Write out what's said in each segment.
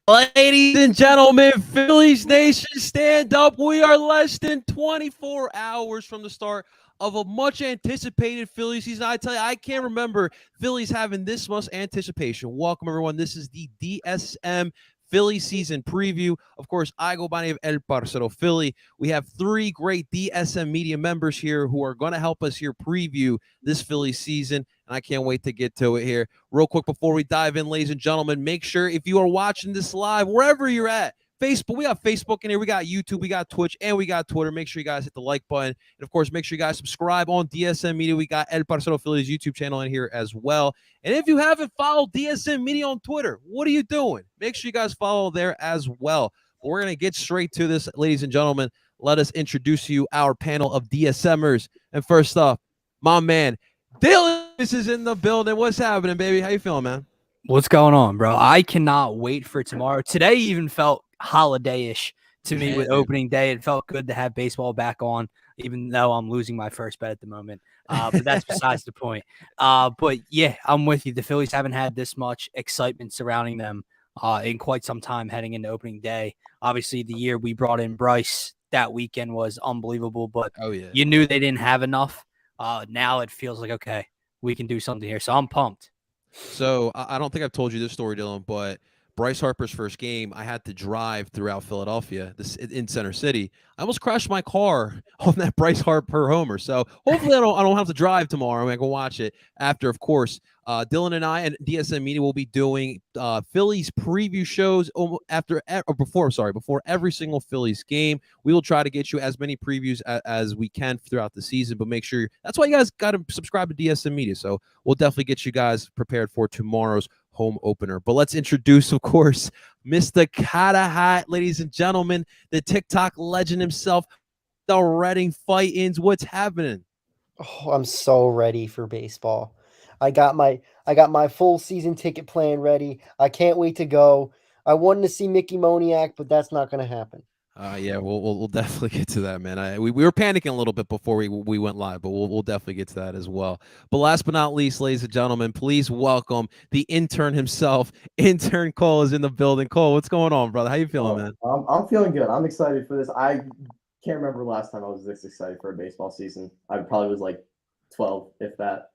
Ladies and gentlemen, Phillies Nation, stand up. We are less than 24 hours from the start of a much anticipated Phillies season. I tell you, I can't remember Phillies having this much anticipation. Welcome, everyone. This is the DSM Philly season preview. Of course, I go by the name of El Parcero Philly. We have three great DSM media members here who are going to help us here preview this Philly season, and I can't wait to get to it here. Real quick before we dive in, ladies and gentlemen, make sure if you are watching this live, wherever you're at, Facebook, we got Facebook in here, we got YouTube, we got Twitch, and we got Twitter. Make sure you guys hit the like button. And of course, make sure you guys subscribe on DSM Media. We got El Parcero Philly's YouTube channel in here as well. And if you haven't followed DSM Media on Twitter, what are you doing? Make sure you guys follow there as well. But we're going to get straight to this, ladies and gentlemen. Let us introduce you our panel of DSMers. And first off, my man, Dylan is in the building. What's happening, baby? How you feeling, man? What's going on, bro? I cannot wait for tomorrow. Today even felt holiday-ish to me with opening day. It felt good to have baseball back on, even though I'm losing my first bet at the moment. But that's besides the point. But yeah, I'm with you. The Phillies haven't had this much excitement surrounding them in quite some time heading into opening day. Obviously, the year we brought in Bryce that weekend was unbelievable, but you knew they didn't have enough. Now it feels like, okay, we can do something here. So I'm pumped. So I don't think I've told you this story, Dylan, but Bryce Harper's first game, I had to drive throughout Philadelphia, in Center City. I almost crashed my car on that Bryce Harper homer. So hopefully I don't have to drive tomorrow. I can watch it after, of course. Dylan and I and DSM Media will be doing Phillies preview shows before every single Phillies game. We will try to get you as many previews as we can throughout the season, but make sure that's why you guys got to subscribe to DSM Media. So we'll definitely get you guys prepared for tomorrow's home opener. But let's introduce, of course, Mr. Kata, ladies and gentlemen, the TikTok legend himself, the Reading Fight-Ins. What's happening? Oh, I'm so ready for baseball. I got my full season ticket plan ready. I can't wait to go. I wanted to see Mickey Moniak, but that's not going to happen. Yeah, we'll definitely get to that, man. We were panicking a little bit before we went live, but we'll definitely get to that as well. But last but not least, ladies and gentlemen, please welcome the intern himself. Intern Cole is in the building. Cole, what's going on, brother? How you feeling, man? I'm feeling good. I'm excited for this. I can't remember last time I was this excited for a baseball season. I probably was like 12, if that.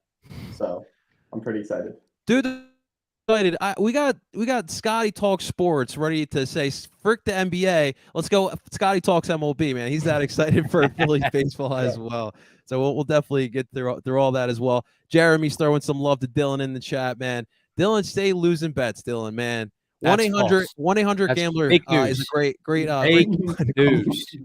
So I'm pretty excited, dude. Excited. We got Scotty Talks Sports ready to say frick the NBA. Let's go. Scotty Talks MLB, man. He's that excited for Phillies baseball as well. So we'll definitely get through all that as well. Jeremy's throwing some love to Dylan in the chat, man. Dylan, stay losing bets, Dylan, man. 1-800 Gambler is a great news.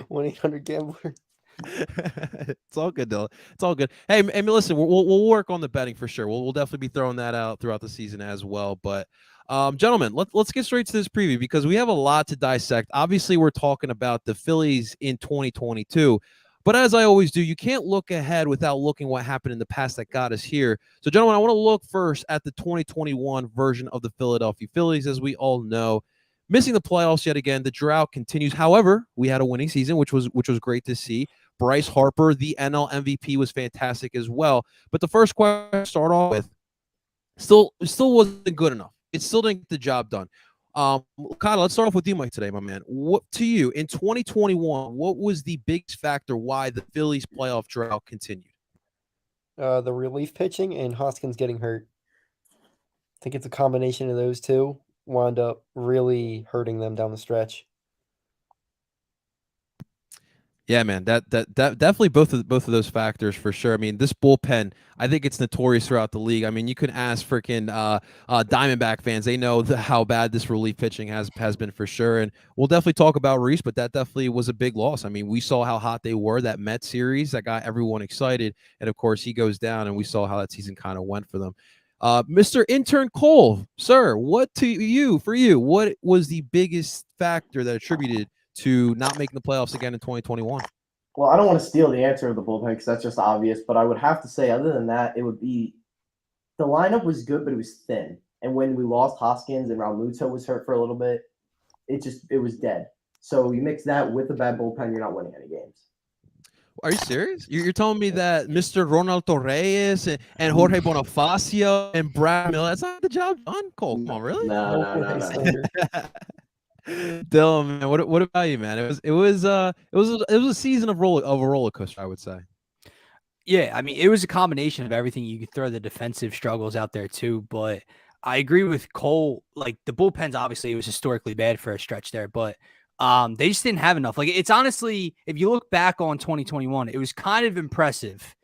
1-800 Gambler. It's all good, Dylan. It's all good. Hey, listen, we'll work on the betting for sure. We'll definitely be throwing that out throughout the season as well. But, gentlemen, let's get straight to this preview because we have a lot to dissect. Obviously, we're talking about the Phillies in 2022. But as I always do, you can't look ahead without looking what happened in the past that got us here. So, gentlemen, I want to look first at the 2021 version of the Philadelphia Phillies. As we all know, missing the playoffs yet again, the drought continues. However, we had a winning season, which was great to see. Bryce Harper, the NL MVP, was fantastic as well. But the first question to start off with still wasn't good enough. It still didn't get the job done. Kyle, let's start off with you, Mike, today, my man. What to you in 2021? What was the biggest factor why the Phillies playoff drought continued? The relief pitching and Hoskins getting hurt. I think it's a combination of those two wound up really hurting them down the stretch. Yeah, man, that definitely both of those factors for sure. I mean, this bullpen, I think it's notorious throughout the league. I mean, you can ask freaking Diamondback fans; they know how bad this relief pitching has been for sure. And we'll definitely talk about Reese, but that definitely was a big loss. I mean, we saw how hot they were, that Mets series that got everyone excited, and of course he goes down, and we saw how that season kind of went for them. Mr. Intern Cole, sir, what was the biggest factor that attributed to not making the playoffs again in 2021? Well, I don't want to steal the answer of the bullpen because that's just obvious, but I would have to say, other than that, it would be the lineup was good, but it was thin. And when we lost Hoskins and Realmuto was hurt for a little bit, it was dead. So you mix that with a bad bullpen, you're not winning any games. Are you serious? You're telling me that Mr. Ronaldo Reyes and Jorge Bonifacio and Brad Miller, that's not the job done? Cole, come on, really? No No. Jorge slander. Dylan, man, what about you, man? It was a season of a roller coaster, I would say. Yeah, I mean, it was a combination of everything. You could throw the defensive struggles out there too, but I agree with Cole. Like the bullpens, obviously, it was historically bad for a stretch there, but they just didn't have enough. Like it's honestly, if you look back on 2021, it was kind of impressive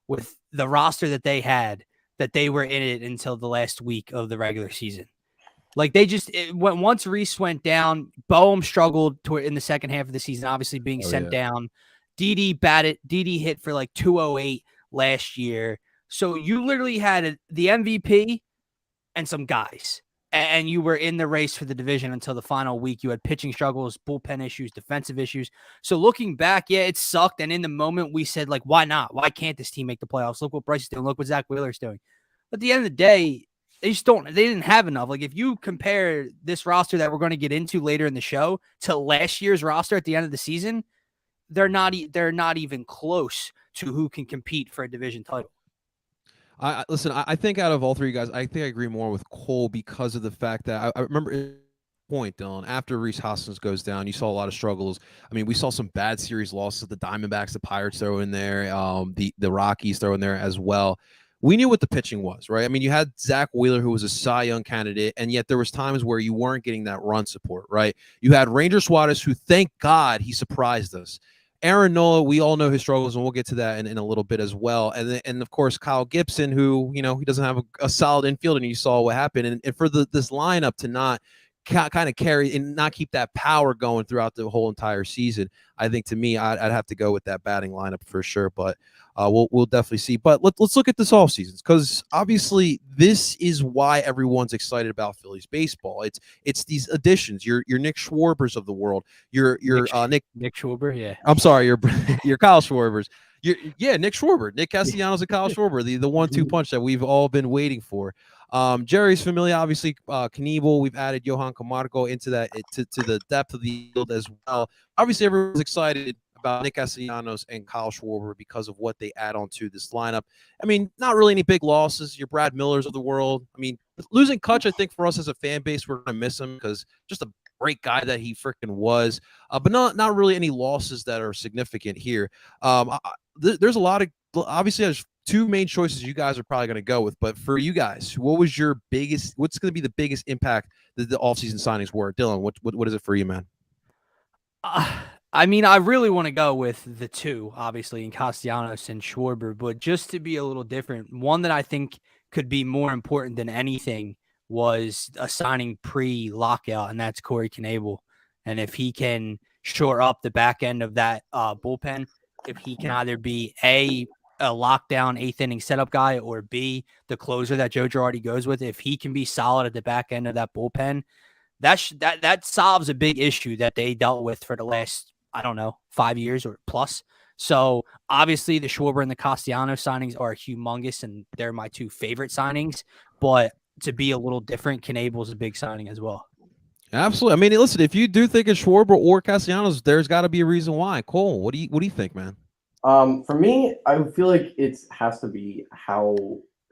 with the roster that they had that they were in it until the last week of the regular season. Like once Reese went down, Boehm struggled in the second half of the season, obviously being sent down. Didi hit for like 208 last year. So you literally had the MVP and some guys, and you were in the race for the division until the final week. You had pitching struggles, bullpen issues, defensive issues. So looking back, yeah, it sucked. And in the moment, we said, like, why not? Why can't this team make the playoffs? Look what Bryce is doing. Look what Zach Wheeler's doing. But at the end of the day, they didn't have enough. Like if you compare this roster that we're going to get into later in the show to last year's roster at the end of the season, they're not even close to who can compete for a division title. Listen, I think out of all three guys, I think I agree more with Cole because of the fact that I remember point, Dylan, after Reese Hoskins goes down, you saw a lot of struggles. I mean, we saw some bad series losses. The Diamondbacks, the Pirates throw in there, the Rockies throw in there as well. We knew what the pitching was, right? I mean, you had Zach Wheeler, who was a Cy Young candidate, and yet there was times where you weren't getting that run support, right? You had Ranger Suarez, who, thank God, he surprised us. Aaron Nola, we all know his struggles, and we'll get to that in a little bit as well. And of course, Kyle Gibson, who, he doesn't have a solid infield, and you saw what happened. And for this lineup to not kind of carry and not keep that power going throughout the whole entire season, I think to me, I'd have to go with that batting lineup for sure. But we'll definitely see. But let's look at this off seasons, because obviously this is why everyone's excited about Phillies baseball. It's these additions. Your Nick Schwarbers of the world. Your Nick Schwarber, yeah. I'm sorry, your Kyle Schwarbers. Nick Schwarber, Nick Castellanos, and Kyle Schwarber, the 1-2 punch that we've all been waiting for. Jerry's familiar, obviously. Knievel, we've added Johan Camargo into that to the depth of the field as well. Obviously, everyone's excited about Nick Castellanos and Kyle Schwarber because of what they add on to this lineup. I mean, not really any big losses. Your Brad Millers of the world. I mean, losing Kutch, I think for us as a fan base, we're gonna miss him because just a great guy that he freaking was. But not really any losses that are significant here. There's a lot of, obviously there's two main choices you guys are probably going to go with, but for you guys, what's going to be the biggest impact that the offseason signings were? Dylan, what is it for you, man? I mean, I really want to go with the two, obviously, in Castellanos and Schwarber, but just to be a little different, one that I think could be more important than anything was a signing pre-lockout, and that's Corey Knebel. And if he can shore up the back end of that bullpen, if he can either be a lockdown eighth inning setup guy, or B, the closer that Joe Girardi goes with, if he can be solid at the back end of that bullpen, that solves a big issue that they dealt with for the last, 5 years or plus. So obviously the Schwarber and the Castellanos signings are humongous, and they're my two favorite signings. But to be a little different, Knebel's a big signing as well. Absolutely. I mean, listen, if you do think it's Schwarber or Castellanos, there's got to be a reason why. Cole, what do you think, man? For me, I feel like it has to be how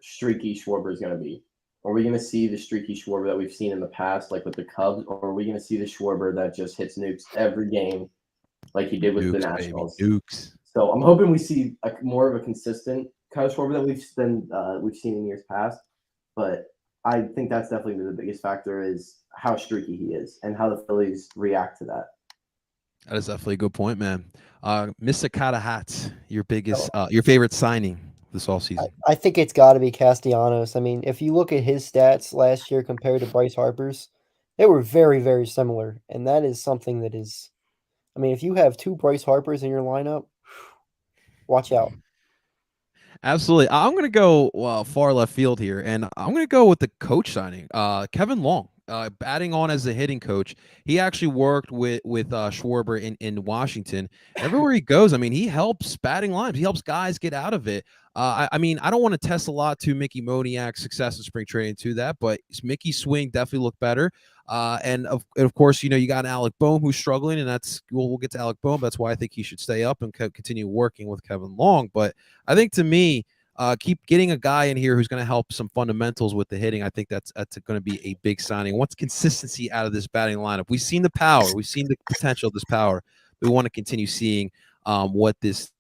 streaky Schwarber is going to be. Are we going to see the streaky Schwarber that we've seen in the past, like with the Cubs, or are we going to see the Schwarber that just hits nukes every game, like he did with the Nationals? Nukes. So I'm hoping we see more of a consistent kind of Schwarber that we've seen in years past. But I think that's definitely the biggest factor, is how streaky he is and how the Phillies react to that. That is definitely a good point, man. Mr. Katahat, your favorite signing this offseason? I think it's got to be Castellanos. I mean, if you look at his stats last year compared to Bryce Harper's, they were very, very similar. And that is something that is, I mean, if you have two Bryce Harpers in your lineup, watch out. Absolutely. I'm going to go far left field here, and I'm going to go with the coach signing, Kevin Long. batting on as a hitting coach. He actually worked with Schwarber in Washington. Everywhere he goes, I mean, he helps batting lines. He helps guys get out of it. I mean, I don't want to test a lot to Mickey Moniak's success in spring training to that, but Mickey's swing definitely looked better. And of course, you know, you got Alec Boehm who's struggling, and that's we'll get to Alec Boehm. That's why I think he should stay up and continue working with Kevin Long. But I think to me, keep getting a guy in here who's going to help some fundamentals with the hitting. I think that's going to be a big signing. What's consistency out of this batting lineup? We've seen the power. We've seen the potential of this power. We want to continue seeing what this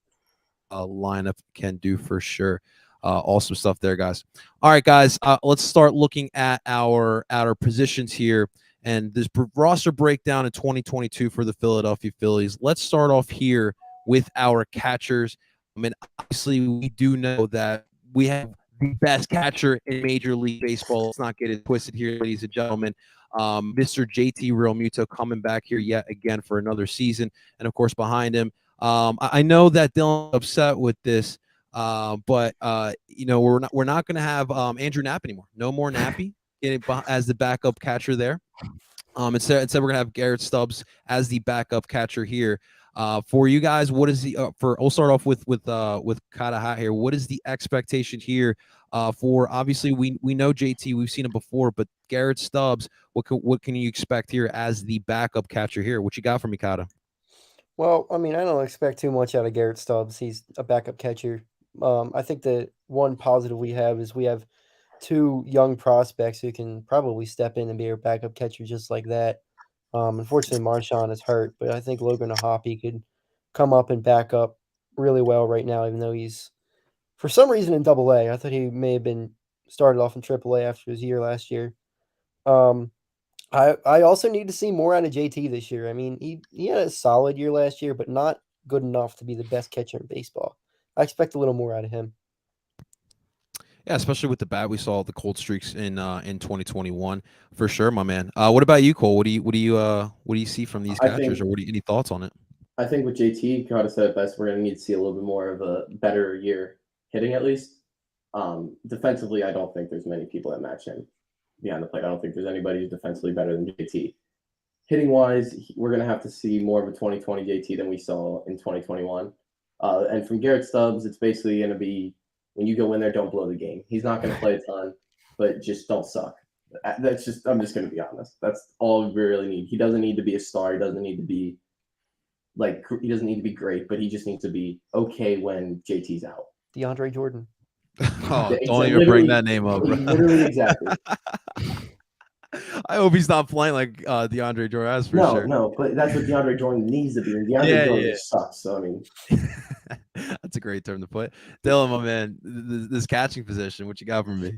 lineup can do for sure. Awesome stuff there, guys. All right, guys, let's start looking at our positions here and this roster breakdown in 2022 for the Philadelphia Phillies. Let's start off here with our catchers. I mean, obviously, we do know that we have the best catcher in Major League Baseball. Let's not get it twisted here, ladies and gentlemen. Mr. JT Realmuto coming back here yet again for another season. And, of course, behind him, I know that Dylan's upset with this, but you know, we're not going to have Andrew Knapp anymore. No more Nappy as the backup catcher there. Instead we're going to have Garrett Stubbs as the backup catcher here. For you guys, what is the we'll start off with Kata Hat here. What is the expectation here for obviously we know JT, we've seen him before, but Garrett Stubbs, what can you expect here as the backup catcher here? What you got for me, Kata? Well, I mean, I don't expect too much out of Garrett Stubbs. He's a backup catcher. I think the one positive we have is we have two young prospects who can probably step in and be our backup catcher just like that. Unfortunately, Marshawn is hurt, but I think Logan Hoppy could come up and back up really well right now, even though he's, for some reason, in Double-A. I thought he may have been started off in Triple-A after his year last year. I also need to see more out of JT this year. I mean, he had a solid year last year, but not good enough to be the best catcher in baseball. I expect a little more out of him. Yeah, especially with the bat, we saw the cold streaks in 2021 for sure, my man. What about you, Cole? What do you see from these catchers, or any thoughts on it? I think with JT, kind of said it best. We're going to need to see a little bit more of a better year hitting, at least. Defensively, I don't think there's many people that match him behind the plate. I don't think there's anybody who's defensively better than JT. Hitting wise, we're going to have to see more of a 2020 JT than we saw in 2021. And from Garrett Stubbs, it's basically going to be, when you go in there, don't blow the game. He's not going to play a ton, but just don't suck. I'm just going to be honest. That's all we really need. He doesn't need to be a star. He doesn't need to be he doesn't need to be great, but he just needs to be okay when JT's out. DeAndre Jordan. Oh, don't even bring that name up. Literally, exactly. I hope he's not playing like DeAndre Jordan. That's for sure. No, but that's what DeAndre Jordan needs to be. And DeAndre Jordan just sucks. So I mean, that's a great term to put. Dylan, my man, this catching position. What you got for me?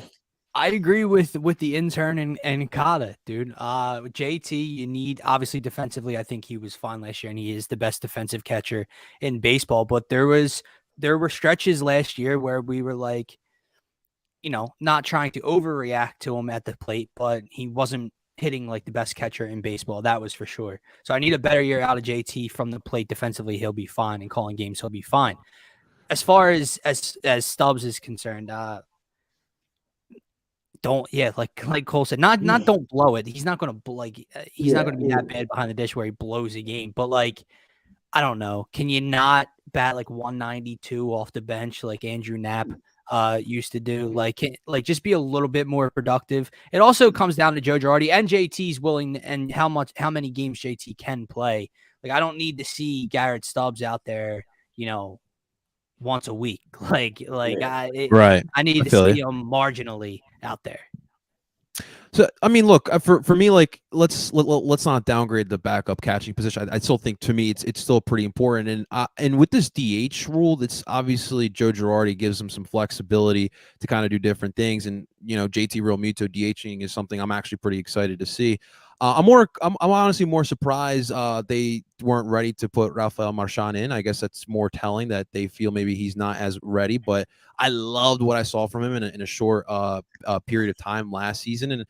I agree with the intern and Kata, dude. JT, you need, obviously defensively, I think he was fine last year, and he is the best defensive catcher in baseball. But there were stretches last year where we were like, you know, not trying to overreact to him at the plate, but he wasn't hitting like the best catcher in baseball. That was for sure. So I need a better year out of JT from the plate. Defensively, he'll be fine, and calling games, he'll be fine. As far as Stubbs is concerned, like Cole said, not don't blow it. He's not going to he's not going to be that bad behind the dish where he blows a game. But like, I don't know. Can you not bat like 192 off the bench like Andrew Knapp used to do? Like just be a little bit more productive. It also comes down to Joe Girardi and JT's willing and how many games JT can play. Like, I don't need to see Garrett Stubbs out there, you know, once a week. I need to see him marginally out there. So I mean, look, for me, like let's not downgrade the backup catching position. I still think, to me, it's still pretty important. And with this DH rule, that's obviously Joe Girardi gives him some flexibility to kind of do different things. And you know, JT Realmuto DHing is something I'm actually pretty excited to see. I'm honestly more surprised they weren't ready to put Rafael Marchand in. I guess that's more telling that they feel maybe he's not as ready. But I loved what I saw from him in a short period of time last season, and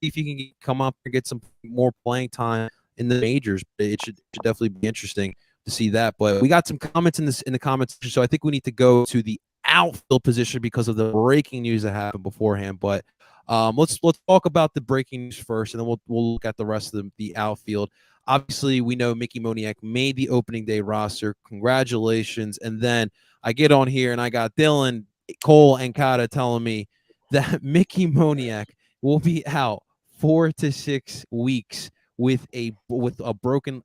if he can come up and get some more playing time in the majors, it should definitely be interesting to see that. But we got some comments in the comments, so I think we need to go to the outfield position because of the breaking news that happened beforehand. But Let's talk about the breaking news first, and then we'll look at the rest of the outfield. Obviously, we know Mickey Moniak made the opening day roster. Congratulations! And then I get on here, and I got Dylan, Cole, and Kata telling me that Mickey Moniak will be out 4 to 6 weeks with a broken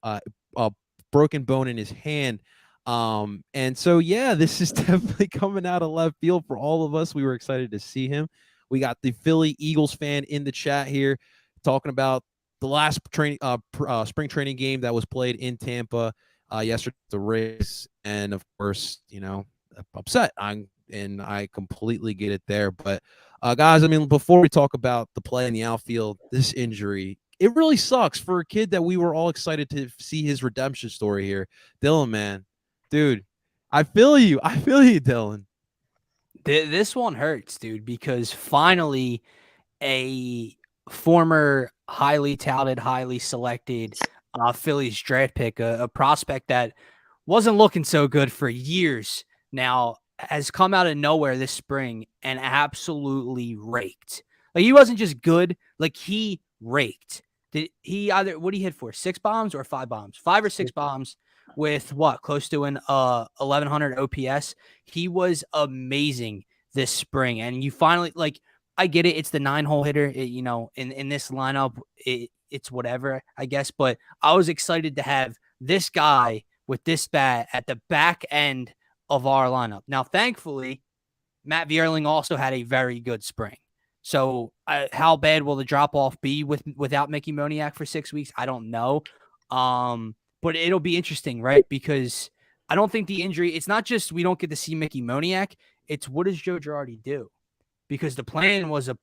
bone in his hand. And so yeah, this is definitely coming out of left field for all of us. We were excited to see him. We got the Philly Eagles fan in the chat here talking about the last spring training game that was played in Tampa yesterday, the Rays, and of course, upset. I completely get it there. But guys, I mean, before we talk about the play in the outfield, this injury, it really sucks for a kid that we were all excited to see his redemption story here. Dylan, man, dude, I feel you, Dylan. This one hurts, dude, because finally a former highly touted, highly selected Phillies draft pick, a prospect that wasn't looking so good for years now, has come out of nowhere this spring and absolutely raked. Like, he wasn't just good, like, he raked. Did he what did he hit for? 6 bombs or 5 bombs? 5 or 6 bombs with what? Close to an 1100 OPS. He was amazing this spring. And you finally, like, I get it. It's the 9-hole hitter. In this lineup, it's whatever, I guess. But I was excited to have this guy with this bat at the back end of our lineup. Now, thankfully, Matt Vierling also had a very good spring. So how bad will the drop-off be without Mickey Moniak for 6 weeks? I don't know. But it'll be interesting, right? Because I don't think the injury, it's not just we don't get to see Mickey Moniak. It's what does Joe Girardi do? Because the plan was a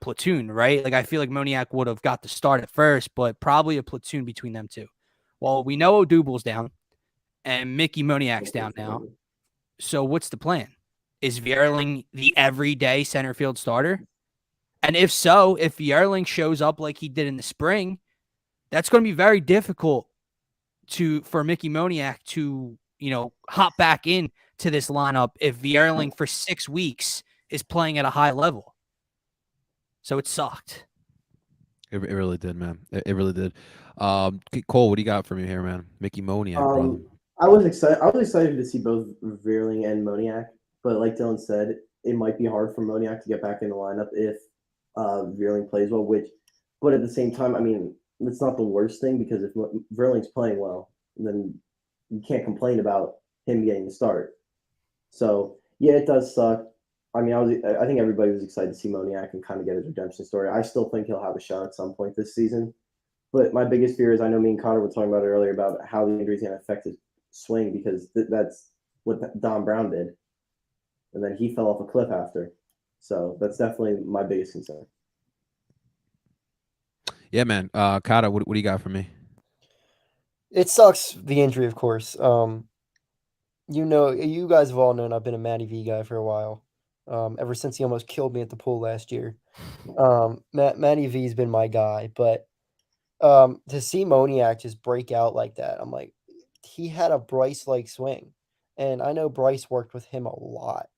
platoon, right? Like, I feel like Moniak would have got the start at first, but probably a platoon between them two. Well, we know Odubel's down and Mickey Moniak's down now. So what's the plan? Is Vierling the everyday center field starter? And if so, if Vierling shows up like he did in the spring, that's going to be very difficult for Mickey Moniak to, hop back in to this lineup if Vierling for 6 weeks is playing at a high level. So it sucked. It really did, man. It really did. Cole, what do you got for me here, man? Mickey Moniak, brother. I was excited to see both Vierling and Moniak, but like Dylan said, it might be hard for Moniak to get back in the lineup if Vierling plays well. But at the same time, I mean, it's not the worst thing, because if Vierling's playing well, then you can't complain about him getting the start. So yeah, it does suck. I mean, I think everybody was excited to see Moniak and kind of get his redemption story. I still think he'll have a shot at some point this season. But my biggest fear is, I know me and Connor were talking about it earlier, about how the injury is going to affect his swing, because that's what Don Brown did. And then he fell off a cliff after. So that's definitely my biggest concern. Yeah, man. Kata, what do you got for me? It sucks, the injury, of course. You guys have all known I've been a Matty V guy for a while. Ever since he almost killed me at the pool last year. Matty V's been my guy, but to see Moniak just break out like that, I'm like, he had a Bryce-like swing. And I know Bryce worked with him a lot,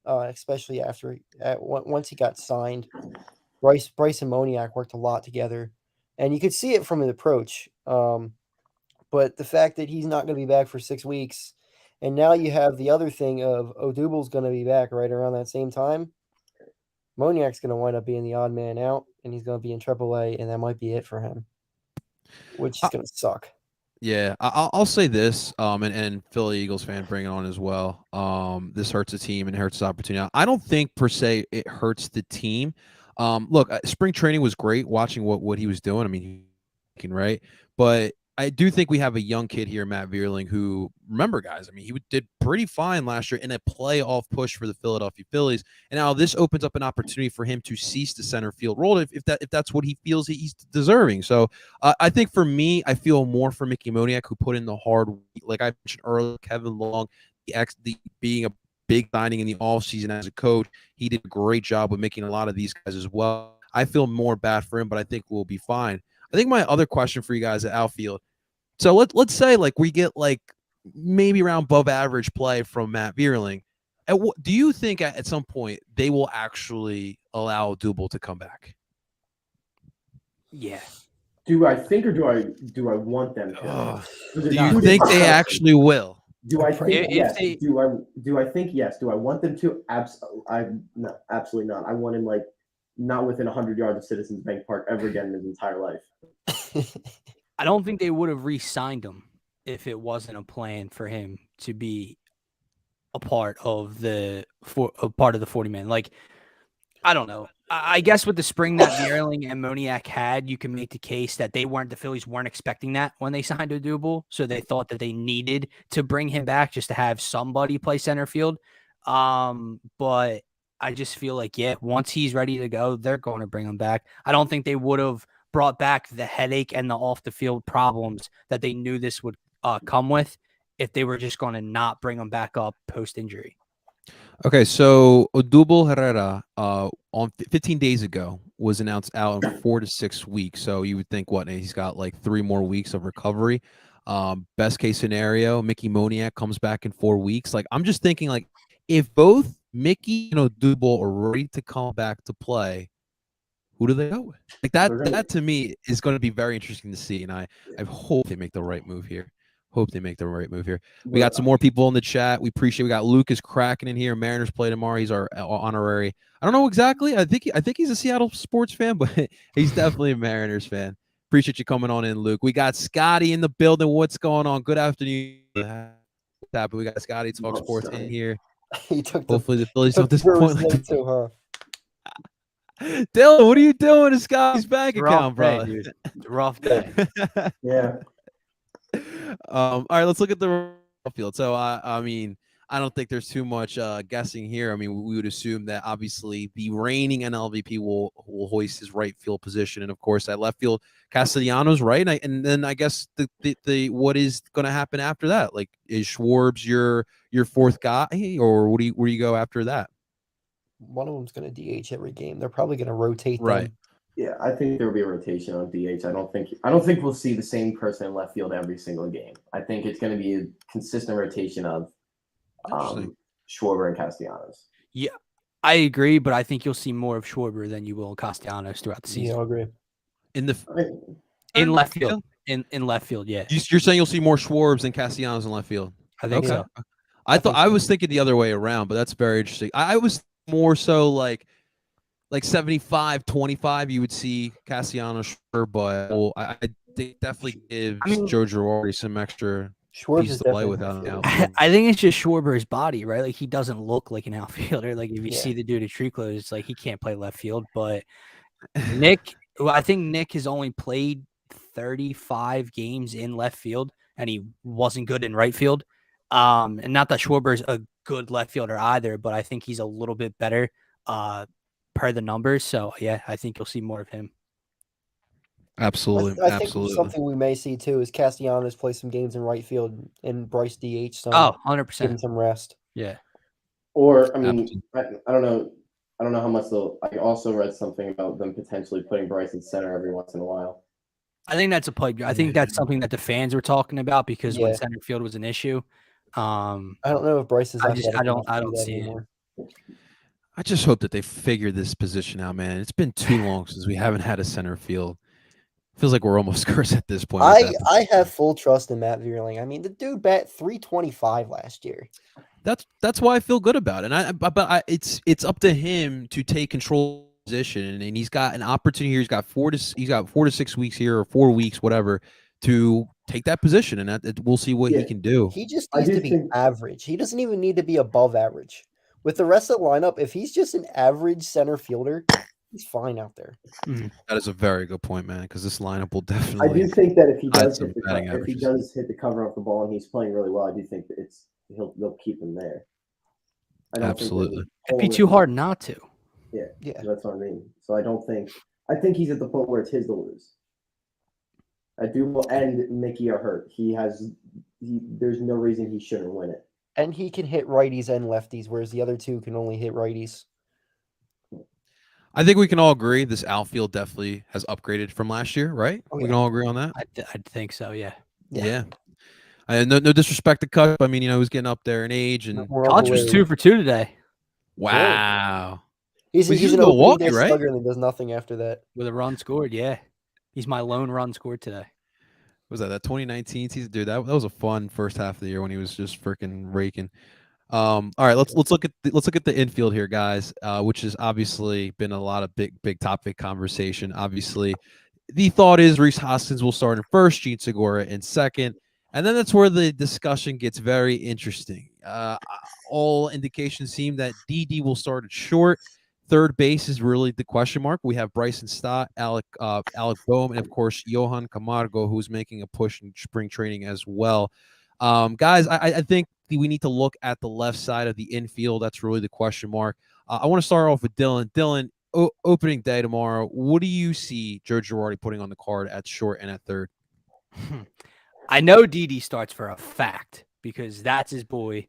especially once he got signed. Bryce and Moniak worked a lot together, and you could see it from his approach. But the fact that he's not going to be back for 6 weeks, and now you have the other thing of Odubel's going to be back right around that same time, Moniak's going to wind up being the odd man out, and he's going to be in AAA, and that might be it for him, which is going to suck. Yeah, I'll say this, and Philly Eagles fan bring it on as well. This hurts the team and hurts the opportunity. I don't think per se it hurts the team. Look, spring training was great watching what he was doing. I mean, right, but I do think we have a young kid here, Matt Vierling, who, remember, guys, I mean, he did pretty fine last year in a playoff push for the Philadelphia Phillies. And now this opens up an opportunity for him to cease the center field role if that's what he feels he's deserving. So I think for me, I feel more for Mickey Moniak, who put in the hard work. Like I mentioned earlier, Kevin Long, being a big signing in the offseason as a coach, he did a great job with making a lot of these guys as well. I feel more bad for him, but I think we'll be fine. I think my other question for you guys at outfield. So let's say like we get like maybe around above average play from Matt Vierling. Do you think at some point they will actually allow Double to come back? Yeah. Do I think or do I want them to? Ugh. Those are Do you two think different they questions. actually will? Do I think If yes? they- Do I think yes? Do I want them to? No, absolutely not. I want him like not within 100 yards of Citizens Bank Park ever again in his entire life. I don't think they would have re-signed him if it wasn't a plan for him to be a part of the 40-man. Like, I don't know. I guess with the spring that Vierling and Moniak had, you can make the case that the Phillies weren't expecting that when they signed Odubel, so they thought that they needed to bring him back just to have somebody play center field. But I just feel like, yeah, once he's ready to go, they're going to bring him back. I don't think they would have brought back the headache and the off the field problems that they knew this would come with if they were just going to not bring him back up post injury. Okay, so Odubel Herrera on 15 days ago was announced out in 4 to 6 weeks. So you would think what he's got like 3 more weeks of recovery. Best case scenario, Mickey Moniak comes back in 4 weeks. Like I'm just thinking like if both Mickey and Odubel are ready to come back to play, who do they go with? Like that to me is going to be very interesting to see, and I hope they make the right move here. We got some more people in the chat. We appreciate. We got Lucas Kraken in here. Mariners play tomorrow. He's our honorary. I don't know exactly. I think he's a Seattle sports fan, but he's definitely a Mariners fan. Appreciate you coming on in, Luke. We got Scotty in the building. What's going on? Good afternoon. What's happening? We got Scotty Talk Sports in here. He took Hopefully the Phillies don't the Brewers disappoint. late too, huh? Dylan, what are you doing to Scotty's bank Rough account, bro? day, dude. Rough day. Yeah. All right, let's look at the field. So, I mean, I don't think there's too much guessing here. I mean, we would assume that obviously the reigning NLVP will hoist his right field position, and of course at left field, Castellanos, right? And then I guess the what is going to happen after that? Like, is Schwartz your fourth guy, or where do you go after that? One of them's going to DH every game. They're probably going to rotate Right. them. Yeah, I think there will be a rotation on DH. I don't think we'll see the same person in left field every single game. I think it's going to be a consistent rotation of Schwarber and Castellanos. Yeah, I agree, but I think you'll see more of Schwarber than you will Castellanos throughout the season. Yeah, I agree. In left field. In left field, yeah. You're saying you'll see more Schwartz than Castellanos in left field? I think so. I was thinking the other way around, but that's very interesting. I was more so like 75-25, you would see Castellanos, but I think definitely gives Joe Girardi some extra piece to play with. I think it's just Schwarber's body, right? Like he doesn't look like an outfielder. Like if you see the dude at tree clothes, it's like he can't play left field. But I think Nick has only played 35 games in left field, and he wasn't good in right field. And not that Schwarber's a good left fielder either, but I think he's a little bit better per the numbers. So yeah, I think you'll see more of him. Absolutely. I think something we may see too is Castellanos play some games in right field and Bryce DH some. 100%. Give him some rest. Yeah. Or I mean, I don't know. I don't know how much they'll. I also read something about them potentially putting Bryce in center every once in a while. I think that's a pipe. I think that's something that the fans were talking about because when center field was an issue. I don't know if Bryce is. I don't see anymore. I just hope that they figure this position out, man. It's been too long since we haven't had a center field. Feels like we're almost cursed at this point. I have full trust in Matt Vierling. I mean, the dude bat 325 last year. That's why I feel good about it. But it's up to him to take control of the position, and he's got an opportunity here. He's got 4 to 6 weeks here, or 4 weeks, whatever, to take that position, and we'll see what he can do. He just needs to be average. He doesn't even need to be above average. With the rest of the lineup, if he's just an average center fielder, he's fine out there. That is a very good point, man, because this lineup will definitely. I do think that if he does hit the cover off the ball and he's playing really well, I do think that they'll keep him there. Absolutely. It'd be too hard not to. Yeah, that's what I mean. So I think he's at the point where it's his to lose. Odubel and Mickey are hurt. There's no reason he shouldn't win it. And he can hit righties and lefties, whereas the other two can only hit righties. I think we can all agree this outfield definitely has upgraded from last year, right? Oh, we can all agree on that. I think so, yeah. Yeah. No disrespect to Cup. I mean, he was getting up there in age and More Koch was 2 for 2 today wow. He's He's an in opening Milwaukee, day right? slugger and then does nothing after that. with a run scored. Yeah, he's my lone run scored today. Was that 2019 season? Dude, that was a fun first half of the year when he was just freaking raking. All right, let's look at the infield here, guys, which has obviously been a lot of big topic conversation. Obviously, the thought is Reese Hoskins will start in first, Gene Segura in second, and then that's where the discussion gets very interesting. All indications seem that DD will start at short. Third base is really the question mark. We have Bryson Stott, Alec Boehm, and of course Johan Camargo, who's making a push in spring training as well. Guys, I think we need to look at the left side of the infield. That's really the question mark. I want to start off with Dylan. Dylan, opening day tomorrow, what do you see Joe Girardi putting on the card at short and at third? I know Didi starts for a fact because that's his boy.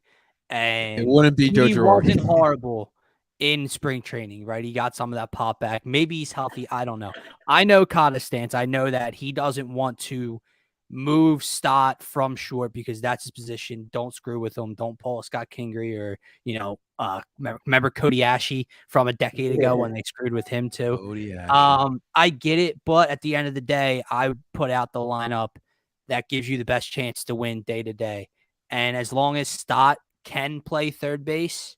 And It wouldn't be Joe he Girardi. wasn't horrible in spring training, right? He got some of that pop back. Maybe he's healthy. I don't know. I know Cotta's stance. I know that he doesn't want to move Stott from short because that's his position. Don't screw with him. Don't pull Scott Kingery or, remember Cody Ashe from a decade ago when they screwed with him too. Cody Ashe. I get it, but at the end of the day, I would put out the lineup that gives you the best chance to win day to day. And as long as Stott can play third base,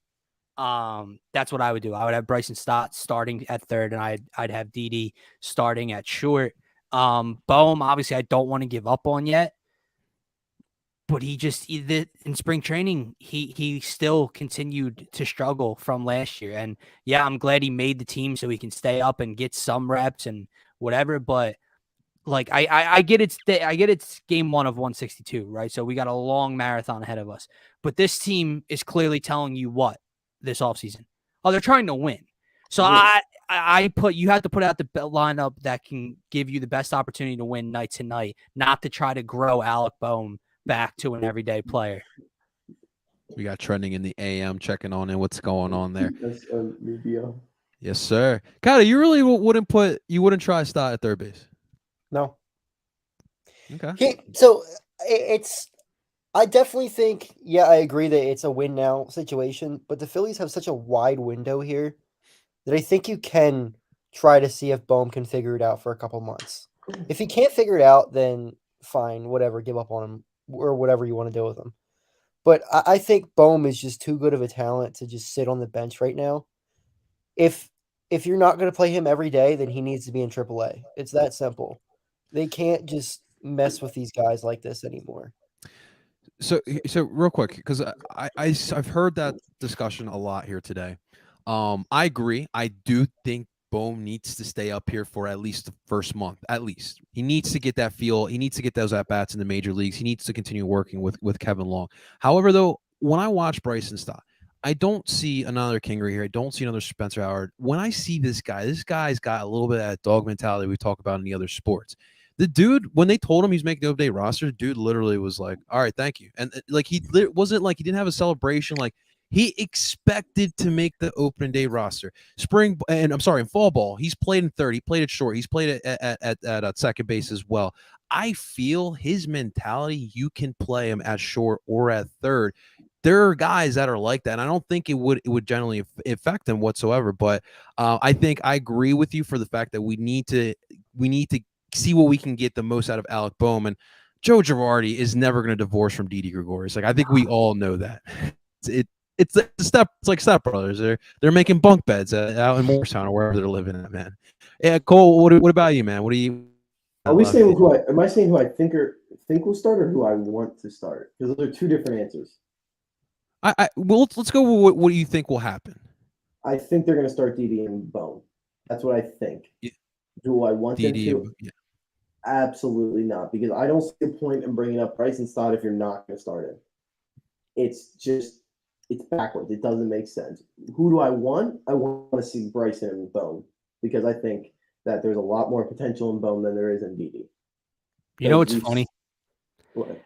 that's what I would do. I would have Bryson Stott starting at third, and I'd have Didi starting at short. Boehm, obviously, I don't want to give up on yet, but in spring training, he still continued to struggle from last year. And yeah, I'm glad he made the team so he can stay up and get some reps and whatever. But like I get it's game 1 of 162, right? So we got a long marathon ahead of us. But this team is clearly telling you what this offseason. Oh, they're trying to win. So Yes. you have to put out the lineup that can give you the best opportunity to win night to night, not to try to grow Alec Boehm back to an everyday player. We got trending in the AM checking on in what's going on there. That's media. Yes, sir. Cotta, you really wouldn't try Stott at third base. No. Okay. I definitely think, I agree that it's a win now situation, but the Phillies have such a wide window here that I think you can try to see if Boehm can figure it out for a couple months. If he can't figure it out, then fine, whatever, give up on him or whatever you want to do with him. But I think Boehm is just too good of a talent to just sit on the bench right now. If you're not going to play him every day, then he needs to be in AAA. It's that simple. They can't just mess with these guys like this anymore. So real quick, because I've heard that discussion a lot here today. I agree. I do think Boehm needs to stay up here for at least the first month. At least he needs to get that feel. He needs to get those at bats in the major leagues. He needs to continue working with Kevin Long. However, though, when I watch Bryson Stott, I don't see another Kingery here. I don't see another Spencer Howard. When I see this guy's got a little bit of that dog mentality we talk about in the other sports. The dude, when they told him he's making the opening day roster, the dude literally was like, "All right, thank you." And like wasn't like he didn't have a celebration. Like he expected to make the opening day roster. In fall ball, he's played in third. He played at short. He's played at second base as well. I feel his mentality. You can play him at short or at third. There are guys that are like that, and I don't think it would generally affect them whatsoever. But I think I agree with you for the fact that we need to see what we can get the most out of Alec Boehm. And Joe Girardi is never going to divorce from Didi Gregorius. Like I think we all know that. It's like Step Brothers. They're making bunk beds out in Morristown or wherever they're living at, man. Yeah, Cole. What about you, man? What do you? Are we saying am I saying who I think will start or who I want to start? Because those are two different answers. Well, let's go with what do you think will happen? I think they're going to start Didi and Boehm. That's what I think. Yeah. Do I want Didi, them to? yeah. Absolutely not, because I don't see a point in bringing up Bryson Stott if you're not going to start him. It's backwards. It doesn't make sense. Who do I want? I want to see Bryson and Boehm because I think that there's a lot more potential in Boehm than there is in Didi. You know what's funny? What?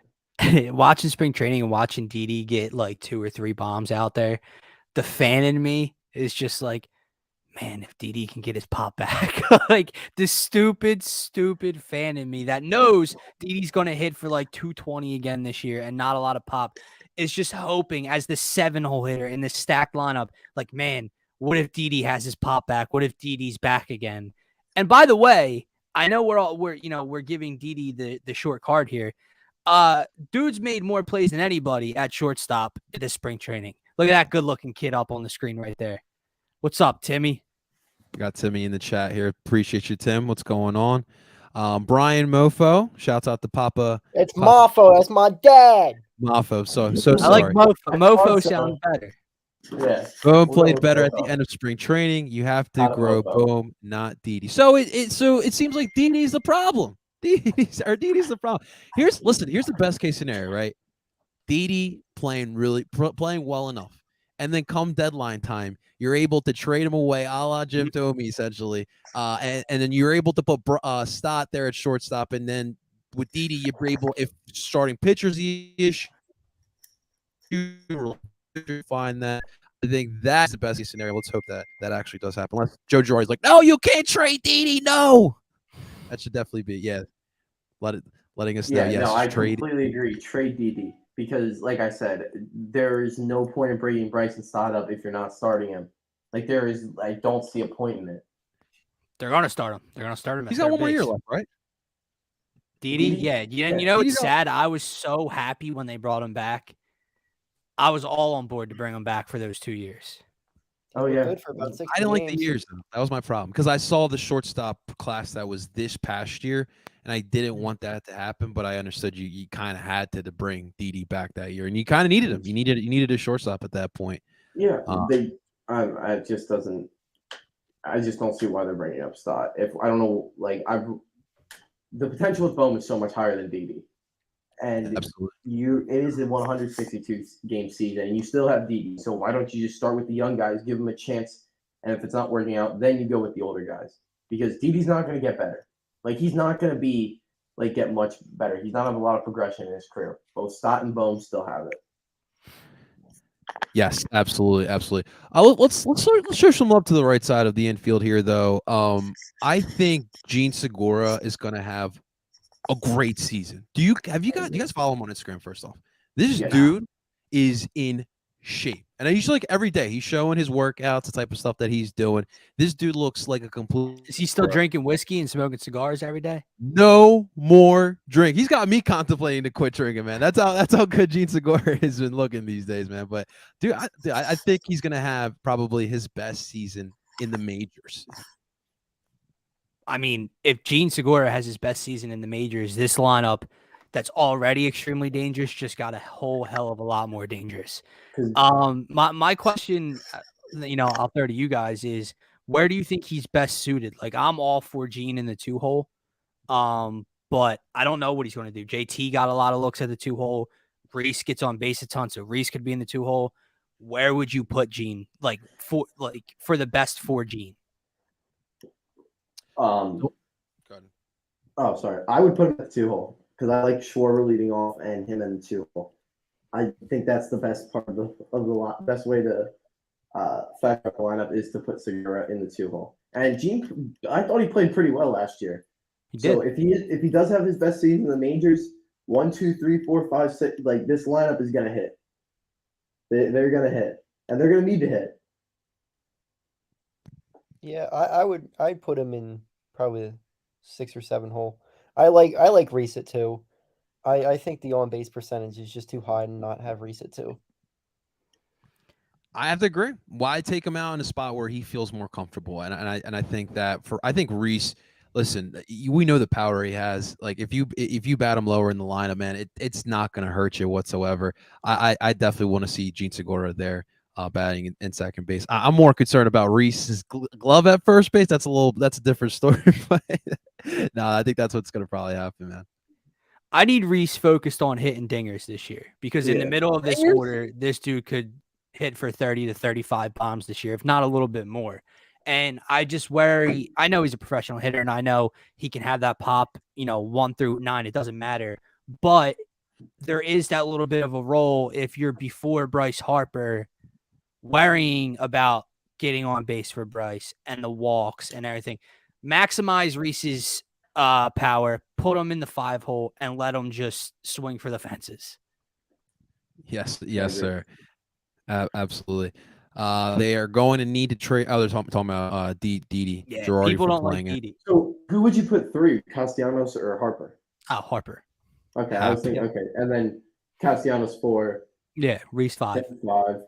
Watching spring training and watching Didi get like 2 or 3 bombs out there, the fan in me is just like, man, if Didi can get his pop back, like the stupid fan in me that knows Didi's going to hit for like 220 again this year and not a lot of pop is just hoping as the 7-hole hitter in the stacked lineup, like, man, what if Didi has his pop back? What if Didi's back again? And by the way, I know we're giving Didi the short card here. Dude's made more plays than anybody at shortstop in this spring training. Look at that good looking kid up on the screen right there. What's up, Timmy? Got Timmy in the chat here. Appreciate you, Tim. What's going on? Brian Mofo, shouts out to Papa. It's Mofo. That's my dad. Mofo. So I sorry. like Mofo. Mofo Also- sounds better. Yeah. Boom We'll played go better with at the Mofo. end of spring training. You have to Not a grow Mofo. Boom, not Didi. So it seems like Didi's the problem. Didi's the problem. Here's the best case scenario, right? Didi playing well enough. And then come deadline time, you're able to trade him away, a la Jim Thome, essentially. And then you're able to put Stott there at shortstop. And then with Didi, you're able, if starting pitchers the issue, find that. I think that's the best case scenario. Let's hope that actually does happen. Unless Joe Girardi's like, no, you can't trade Didi. No, that should definitely be letting us know. Yeah, Yes, no, I trade. completely agree. Trade Didi because, like I said, there is no point in bringing Bryson Stott up if you're not starting him. Like I don't see a point in it. They're gonna start him. They're gonna start him. He's got one more year left, right? Didi, Didi? yeah. And Yeah. you know Didi's what's sad? I was so happy when they brought him back. I was all on board to bring him back for those 2 years. Oh We're yeah, good for about 60 I didn't like the games. years though. That was my problem because I saw the shortstop class that was this past year, and I didn't want that to happen. But I understood you kind of had to bring Didi back that year, and you kind of needed him. You needed a shortstop at that point. yeah. I just doesn't. I just don't see why they're bringing up Stott. If I don't know, the potential with Bohm is so much higher than Didi, and Absolutely. it is a 162 game season, and you still have Didi. So why don't you just start with the young guys, give them a chance, and if it's not working out, then you go with the older guys because Didi's not going to get better. Like he's not going to be get much better. He's not have a lot of progression in his career. Both Stott and Bohm still have it. Yes, absolutely. Let's show some love to the right side of the infield here, though. I think Gene Segura is going to have a great season. Do you guys follow him on Instagram? First off, this dude is in shape, and I usually every day he's showing his workouts, the type of stuff that he's doing. This dude looks like a complete. Is he still drinking whiskey and smoking cigars every day? No more drink. He's got me contemplating to quit drinking, man. That's how good Gene Segura has been looking these days, man. But dude, I think he's gonna have probably his best season in the majors. I mean, if Gene Segura has his best season in the majors, this lineup that's already extremely dangerous just got a whole hell of a lot more dangerous. My question, I'll throw to you guys is, where do you think he's best suited? Like, I'm all for Gene in the 2-hole, but I don't know what he's going to do. JT got a lot of looks at the 2-hole. Reese gets on base a ton, so Reese could be in the 2-hole. Where would you put Gene? For the best for Gene? Oh, sorry. I would put him at the 2-hole because I like Schwarber leading off and him in the 2-hole. I think that's the best part of the lot. Best way to fact up the lineup is to put Segura in the 2-hole. And Gene, I thought he played pretty well last year. He did. So if he does have his best season in the majors, 1, 2, 3, 4, 5, 6, this lineup is gonna hit. They're gonna hit, and they're gonna need to hit. Yeah, I'd put him in probably the 6 or 7 hole. I like Reese at 2. I think the on base percentage is just too high to not have Reese at 2. I have to agree. Why take him out in a spot where he feels more comfortable? And I think that I think Reese. Listen, we know the power he has. Like if you bat him lower in the lineup, man, it's not going to hurt you whatsoever. I definitely want to see Gene Segura there batting in second base. I'm more concerned about Reese's glove at first base. That's a different story. But no, I think that's what's going to probably happen, man. I need Reese focused on hitting dingers this year because in the middle of this order, this dude could hit for 30 to 35 bombs this year, if not a little bit more. And I just worry. I know he's a professional hitter, and I know he can have that pop, 1 through 9. It doesn't matter. But there is that little bit of a role if you're before Bryce Harper worrying about getting on base for Bryce and the walks and everything. Maximize Reese's power, put him in the 5-hole, and let him just swing for the fences. Yes, sir. Absolutely. They are going to need to trade. Oh, they're talking about Didi. Yeah, Girardi people for don't like playing it. Didi. So who would you put 3? Castellanos or Harper? Oh, Harper. Okay, I was thinking. Okay, and then Castellanos 4, Yeah, Reese 5, 5,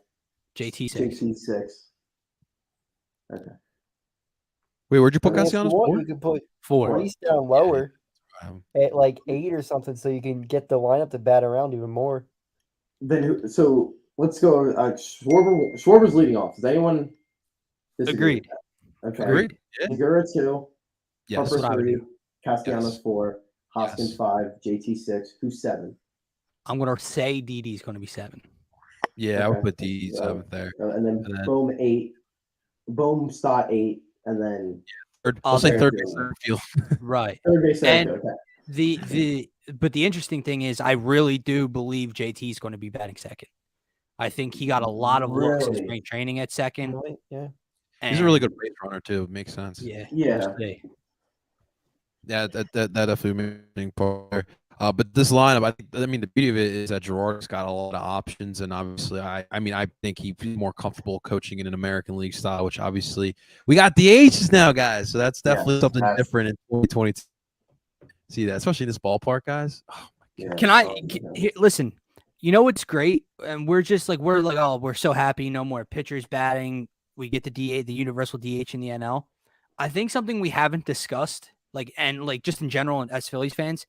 JT 6. JT 6. Okay. Wait, where'd you put I mean, if you Castellanos? want, 4? you can put 4. Reese down lower Um, at like 8 or something, so you can get the lineup to bat around even more. Then so let's go. Schwarber's leading off. Does anyone disagree? Agreed. Okay. Agreed. Yeah. Segura 2, Yes. Harper what I would 3, do. Castellanos Yes. 4, Hoskins Yes. 5, JT 6. Who's 7? I'm going to say Didi's going to be 7. Yeah, I would Okay. put D 7th there. And then And then- Bohm 8, Bohm Stott 8, and then I'll say third base, center field. Right. third base. And- Okay. But the interesting thing is I really do believe JT is going to be batting second. I think he got a lot of looks in Really? spring training at second. Right? Yeah. He's a really and- good base runner too. Makes sense. Yeah. Yeah. we'll see. Yeah, that definitely making part. But this lineup, I mean, the beauty of it is that Girardi's got a lot of options, and obviously, I think he's more comfortable coaching in an American League style, which obviously we got DHs now, guys. So that's definitely something different in 2022. See that, especially in this ballpark, guys. Oh my God. Can listen? You know what's great, and we're like, oh, we're so happy. No more pitchers batting. We get the DA, the universal DH in the NL. I think something we haven't discussed, just in general, and as Phillies fans,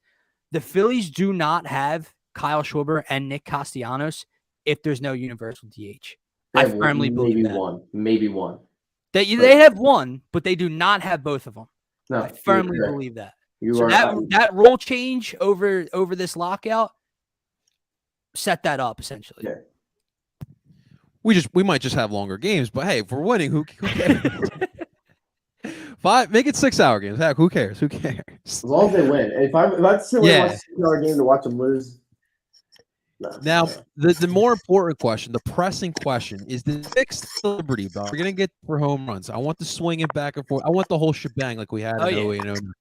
the Phillies do not have Kyle Schwarber and Nick Castellanos if there's no universal DH. I firmly believe that. Maybe one. They have one, but they do not have both of them. No, I firmly believe that. So that role change over this lockout set that up essentially. Yeah. We might just have longer games, but hey, if we're winning, who cares? Make it 6-hour games. Heck, who cares? Who cares? As long as they win. If I sit and watch a game to watch them lose. No. Now, the more important question, the pressing question, is the fixed Liberty ball. We're gonna get for home runs. I want the swinging back and forth. I want the whole shebang like we had in 08 and 09.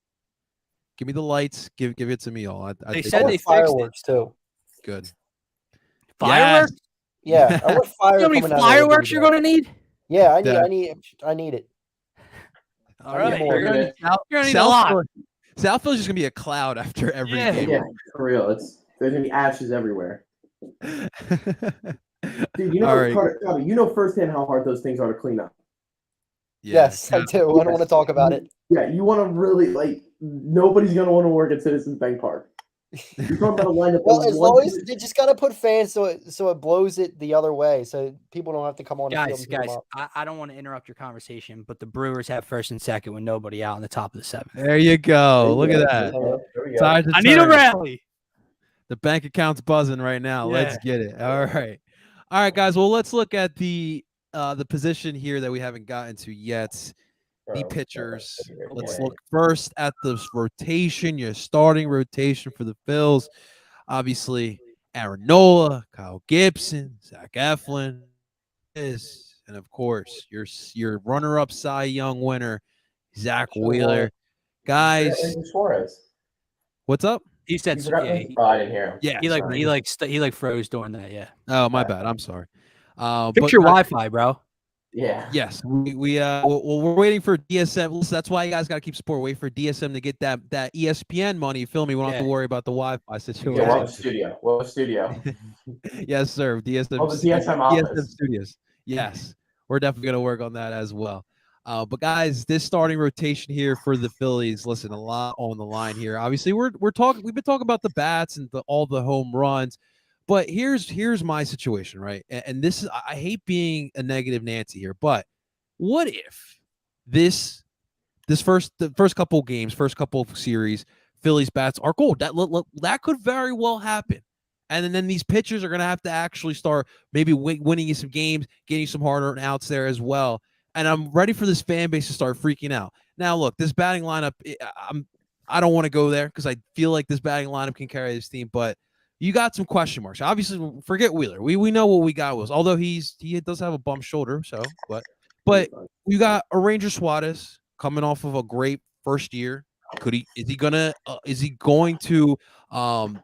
Give me the lights. Give it to me all. They said they fireworks too. Good. Fireworks? Yeah, I want fire. You know how many fireworks you're going to need? Yeah, I need it. All right, more. you're going to need a lot. Southfield's just gonna be a cloud after every game. Yeah, for real. There's gonna be ashes everywhere. Dude, you know firsthand how hard those things are to clean up. Yes, I do. I don't want to talk about it. Yeah, you want to really nobody's gonna want to work at Citizens Bank Park. You're talking about a lineup. Well, as long as they just gotta put fans so it blows it the other way, so people don't have to come on. Guys, I don't want to interrupt your conversation, but the Brewers have first and second with nobody out in the top of the 7th. There you go. Look at that. There we go. I need a rally. The bank account's buzzing right now. Yeah. Let's get it. All right, guys. Well, let's look at the position here that we haven't gotten to yet. The pitchers. Let's look first at the rotation. Your starting rotation for the Phils. Obviously, Aaron Nola, Kyle Gibson, Zach Eflin, and of course your runner-up Cy Young winner, Zach Wheeler. Guys, Suarez. What's up? He said, I didn't hear him. Yeah, he froze during that. Yeah. Oh, my bad. I'm sorry. Fix your Wi-Fi, bro. Yeah. Yes, we're waiting for DSM. That's why you guys got to keep support. Wait for DSM to get that ESPN money. You feel me? We don't have to worry about the Wi-Fi situation. Yeah, we'll have a studio. Yes, sir. DSM. Oh, the DSM office. DSM Studios. Yes, we're definitely gonna work on that as well. But guys, this starting rotation here for the Phillies. Listen, a lot on the line here. Obviously, we've been talking about the bats and all the home runs. But here's my situation, right? And this is, I hate being a negative Nancy here, but what if the first couple games, first couple of series, Phillies bats are cold? That could very well happen. And then these pitchers are going to have to actually start maybe winning you some games, getting some hard-earned outs there as well. And I'm ready for this fan base to start freaking out. Now, look, this batting lineup, I don't want to go there because I feel like this batting lineup can carry this team, but you got some question marks. Obviously, forget Wheeler. We know what we got was, although he does have a bum shoulder. So, but But you got a Ranger Suarez coming off of a great first year. Is he going to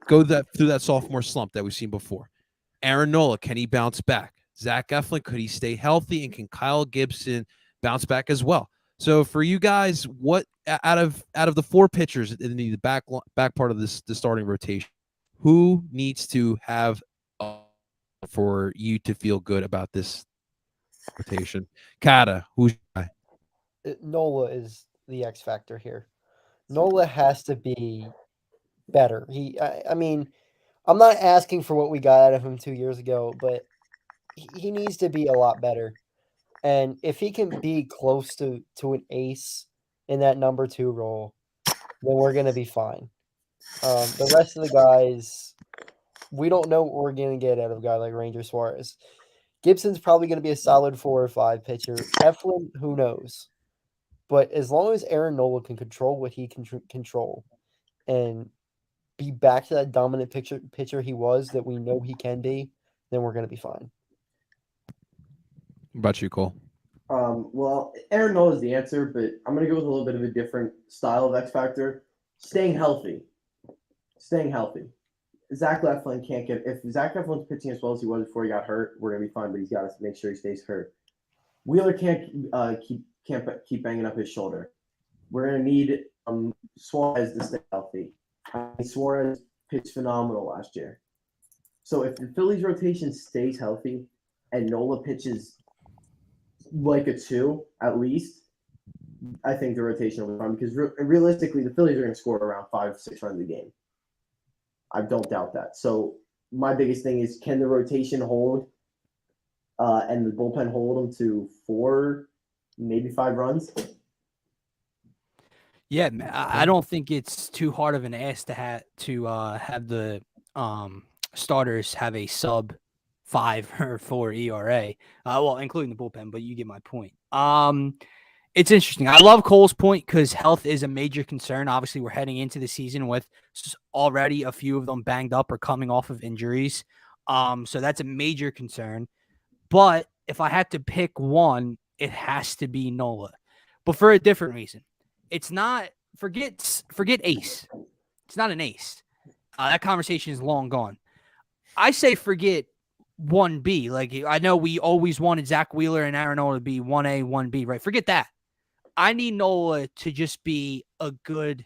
go through that sophomore slump that we've seen before? Aaron Nola, can he bounce back? Zach Eflin, could he stay healthy? And can Kyle Gibson bounce back as well? So for you guys, what out of the 4 pitchers in the back part of the starting rotation, who needs to have for you to feel good about this rotation? Kata, who's Nola is the X factor here. Nola has to be better. I mean, I'm not asking for what we got out of him 2 years ago, but he needs to be a lot better. And if he can be close to an ace in that number 2 role, then we're going to be fine. The rest of the guys, we don't know what we're going to get out of a guy like Ranger Suarez. Gibson's probably going to be a solid 4 or 5 pitcher. Eflin, who knows? But as long as Aaron Nola can control what he can control and be back to that dominant pitcher he was that we know he can be, then we're going to be fine. What about you, Cole? Well, Aaron Nola is the answer, but I'm going to go with a little bit of a different style of X factor. Staying healthy. Zach Eflin can't get – if Zach Eflin's pitching as well as he was before he got hurt, we're going to be fine, but he's got to make sure he stays hurt. Wheeler can't keep banging up his shoulder. We're going to need Suarez to stay healthy. Suarez pitched phenomenal last year. So if the Phillies rotation stays healthy and Nola pitches like a 2 at least, I think the rotation will be fine because realistically, the Phillies are going to score around 5-6 runs a game. I don't doubt that. So my biggest thing is, can the rotation hold and the bullpen hold them to 4, maybe 5 runs? Yeah, I don't think it's too hard of an ask to have the starters have a sub 5 or 4 ERA. Well, including the bullpen, but you get my point. It's interesting. I love Cole's point because health is a major concern. Obviously, we're heading into the season with already a few of them banged up or coming off of injuries. So that's a major concern. But if I had to pick one, it has to be Nola. But for a different reason. It's not – forget ace. It's not an ace. That conversation is long gone. I say forget 1B. Like, I know we always wanted Zach Wheeler and Aaron Nola to be 1A, 1B, right? Forget that. I need Nola to just be a good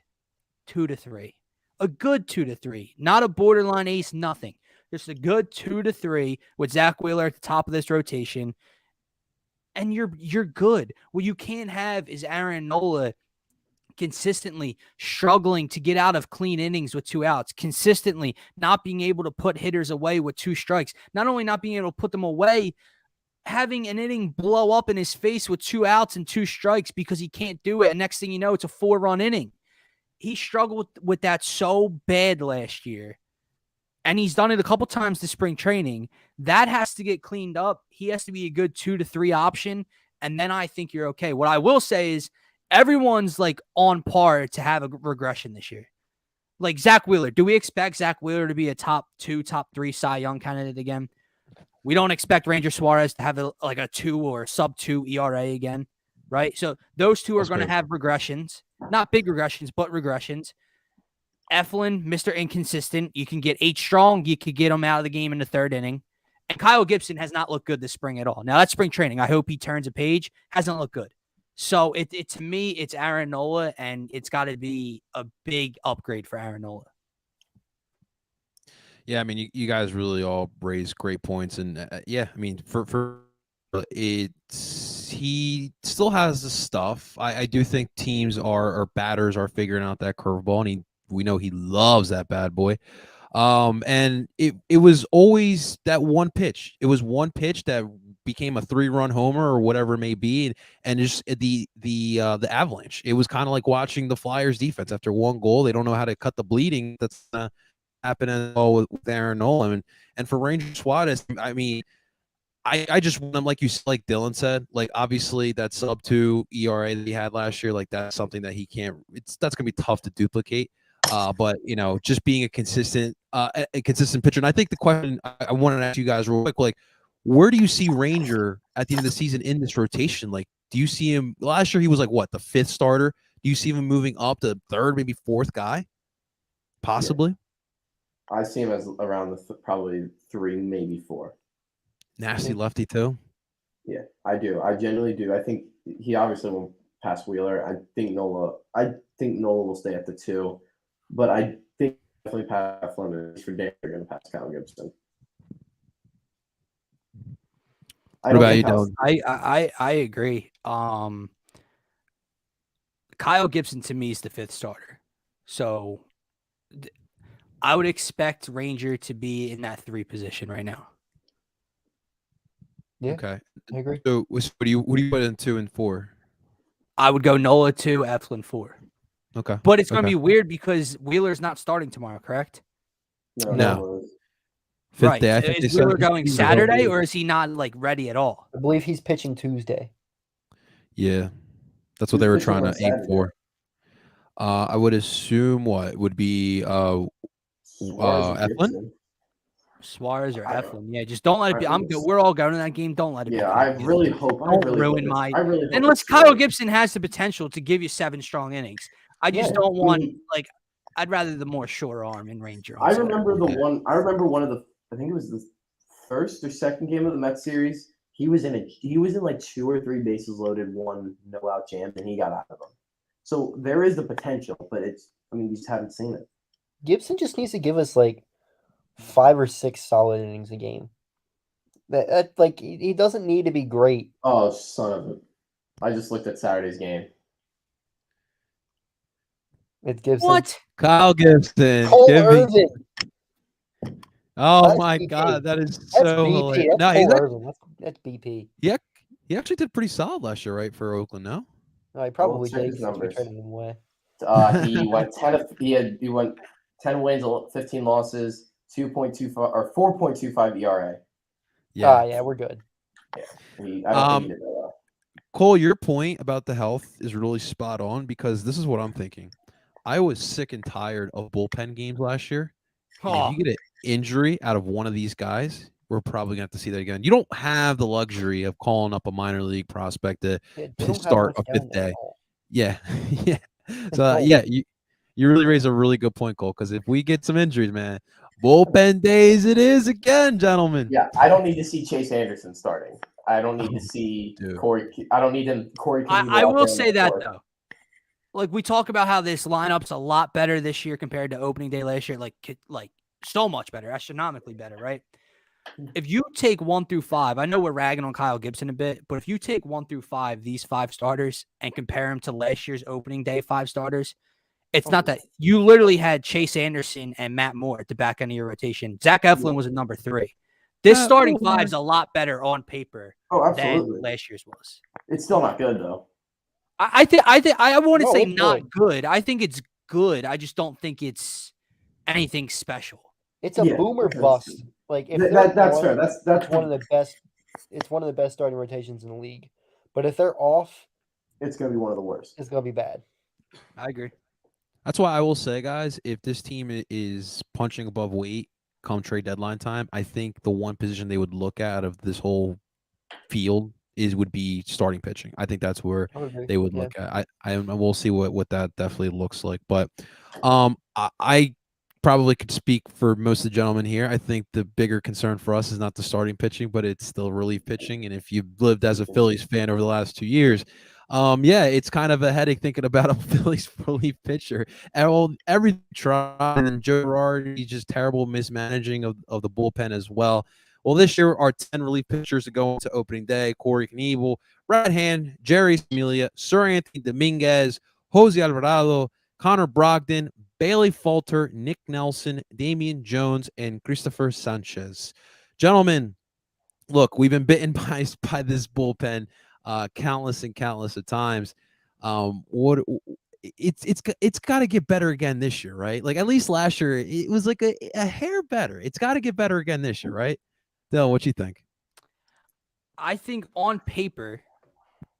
2 to 3. A good 2 to 3. Not a borderline ace, nothing. Just a good 2 to 3 with Zach Wheeler at the top of this rotation. And you're good. What you can't have is Aaron Nola consistently struggling to get out of clean innings with 2 outs, consistently not being able to put hitters away with 2 strikes, not only not being able to put them away, having an inning blow up in his face with 2 outs and 2 strikes because he can't do it. And next thing you know, it's a 4-run inning. He struggled with that so bad last year. And he's done it a couple times this spring training. That has to get cleaned up. He has to be a good 2 to 3 option. And then I think you're okay. What I will say is everyone's like on par to have a regression this year. Like Zach Wheeler. Do we expect Zach Wheeler to be a top 2, top 3 Cy Young candidate again? We don't expect Ranger Suarez to have a 2 or sub 2 ERA again, right? So those two are going to have regressions. Not big regressions, but regressions. Eflin, Mr. Inconsistent. You can get 8 strong. You could get him out of the game in the 3rd inning. And Kyle Gibson has not looked good this spring at all. Now, that's spring training. I hope he turns a page. Hasn't looked good. So, to me, it's Aaron Nola, and it's got to be a big upgrade for Aaron Nola. Yeah, I mean, you guys really all raised great points, and yeah, I mean, for he still has the stuff. I do think teams or batters are figuring out that curveball, and we know he loves that bad boy. And it was always that one pitch. It was one pitch that became a 3-run homer or whatever it may be, and just the avalanche. It was kind of like watching the Flyers defense after one goal. They don't know how to cut the bleeding. That's happening with Aaron Nola. And for Ranger Suarez, I mean, I just want him, like Dylan said, like obviously that sub 2 ERA that he had last year, like that's something that he can't. That's gonna be tough to duplicate. But just being a consistent pitcher. And I think the question I wanted to ask you guys real quick, like, where do you see Ranger at the end of the season in this rotation? Like, do you see him last year? He was like what, the 5th starter? Do you see him moving up to 3rd, maybe 4th guy? Possibly. I see him as around the probably 3, maybe 4. Nasty lefty too. Yeah, I do. I genuinely do. I think he obviously won't pass Wheeler. I think Nola will stay at the 2, but I think definitely Pat Fleming is for damn sure going to pass Kyle Gibson. What about you, Dylan? I agree. Kyle Gibson to me is the 5th starter, so I would expect Ranger to be in that 3 position right now. Yeah, Okay, I agree. So what do you put in 2 and 4? I would go Nola 2, Eflin 4. Okay, But it's going to Okay. be weird because Wheeler's not starting tomorrow, correct? No. 5th Right. day. I think they Is said Wheeler going he's Saturday, available. or is he not like ready at all? I believe he's pitching Tuesday. Yeah, that's what they were trying to aim for. I would assume what would be Eflin. Suarez or I- Eflin. Yeah, just don't let it be. I think we're all going to that game. Don't let it be. Yeah, I confusing. really hope. Don't ruin my. Unless Kyle Gibson has the potential to give you 7 strong innings. I just don't want like. I'd rather the more sure arm in Ranger. I remember one of the. I think it was the 1st or 2nd game of the Mets series. He was in like 2 or 3 bases loaded, 1 no out jam, and he got out of them. So there is the potential, but we just haven't seen it. Gibson just needs to give us like 5 or 6 solid innings a game. That like he doesn't need to be great. Oh, son of a! I just looked at Saturday's game. It's Gibson. What? Kyle Gibson. Cole Irvin. Oh That's my BP. God, that is That's so BP. hilarious. That's No, Cole Irvin. That's BP. he actually did pretty solid last year, right, for Oakland. No. No, he probably check did his since we numbers. traded him away. He went 10. He went 10 wins, 15 losses, 2.25 or 4.25 ERA. Yeah. Yeah, we're good. I don't think he did that well. Cole, your point about the health is really spot on because this is what I'm thinking. I was sick and tired of bullpen games last year. And if you get an injury out of one of these guys, we're probably going to have to see that again. You don't have the luxury of calling up a minor league prospect to start a 5th day. Yeah. Yeah. So, you really raise a really good point, Cole, because if we get some injuries, man, bullpen days it is again, gentlemen. Yeah, I don't need to see Chase Anderson starting. I don't need to see Corey. I don't need him. Corey. I will say that though. Like we talk about how this lineup's a lot better this year compared to opening day last year, like so much better, astronomically better, right? If you take 1 through 5, I know we're ragging on Kyle Gibson a bit, but if you take 1 through 5, these 5 starters, and compare them to last year's opening day 5 starters, it's not that you literally had Chase Anderson and Matt Moore at the back end of your rotation. Zach Eflin was at number 3. This starting 5 is a lot better on paper than last year's was. It's still not good though. I wouldn't say not good. I think it's good. I just don't think it's anything special. It's a boomer bust. Like if that's fair. That's one of the best. It's one of the best starting rotations in the league. But if they're off, it's going to be one of the worst. It's going to be bad. I agree. That's why I will say, guys, if this team is punching above weight come trade deadline time, I think the one position they would look at of this whole field would be starting pitching. I think that's where they would look at. I we'll see what that definitely looks like. But I probably could speak for most of the gentlemen here. I think the bigger concern for us is not the starting pitching, but it's still relief pitching. And if you've lived as a Phillies fan over the last 2 years, it's kind of a headache thinking about a Phillies relief pitcher. Every try, and Joe Girardi, he's just terrible mismanaging of the bullpen as well. Well, this year, our 10 relief pitchers are going to opening day. Corey Knebel, Brad Hand, Jerry Smelia, Sir Anthony Dominguez, Jose Alvarado, Connor Brogdon, Bailey Falter, Nick Nelson, Damian Jones, and Christopher Sanchez. Gentlemen, look, we've been bitten by this bullpen countless of times. It's got to get better again this year, right? Like at least last year, it was like a hair better. It's got to get better again this year, right? Dylan, what you think? I think on paper,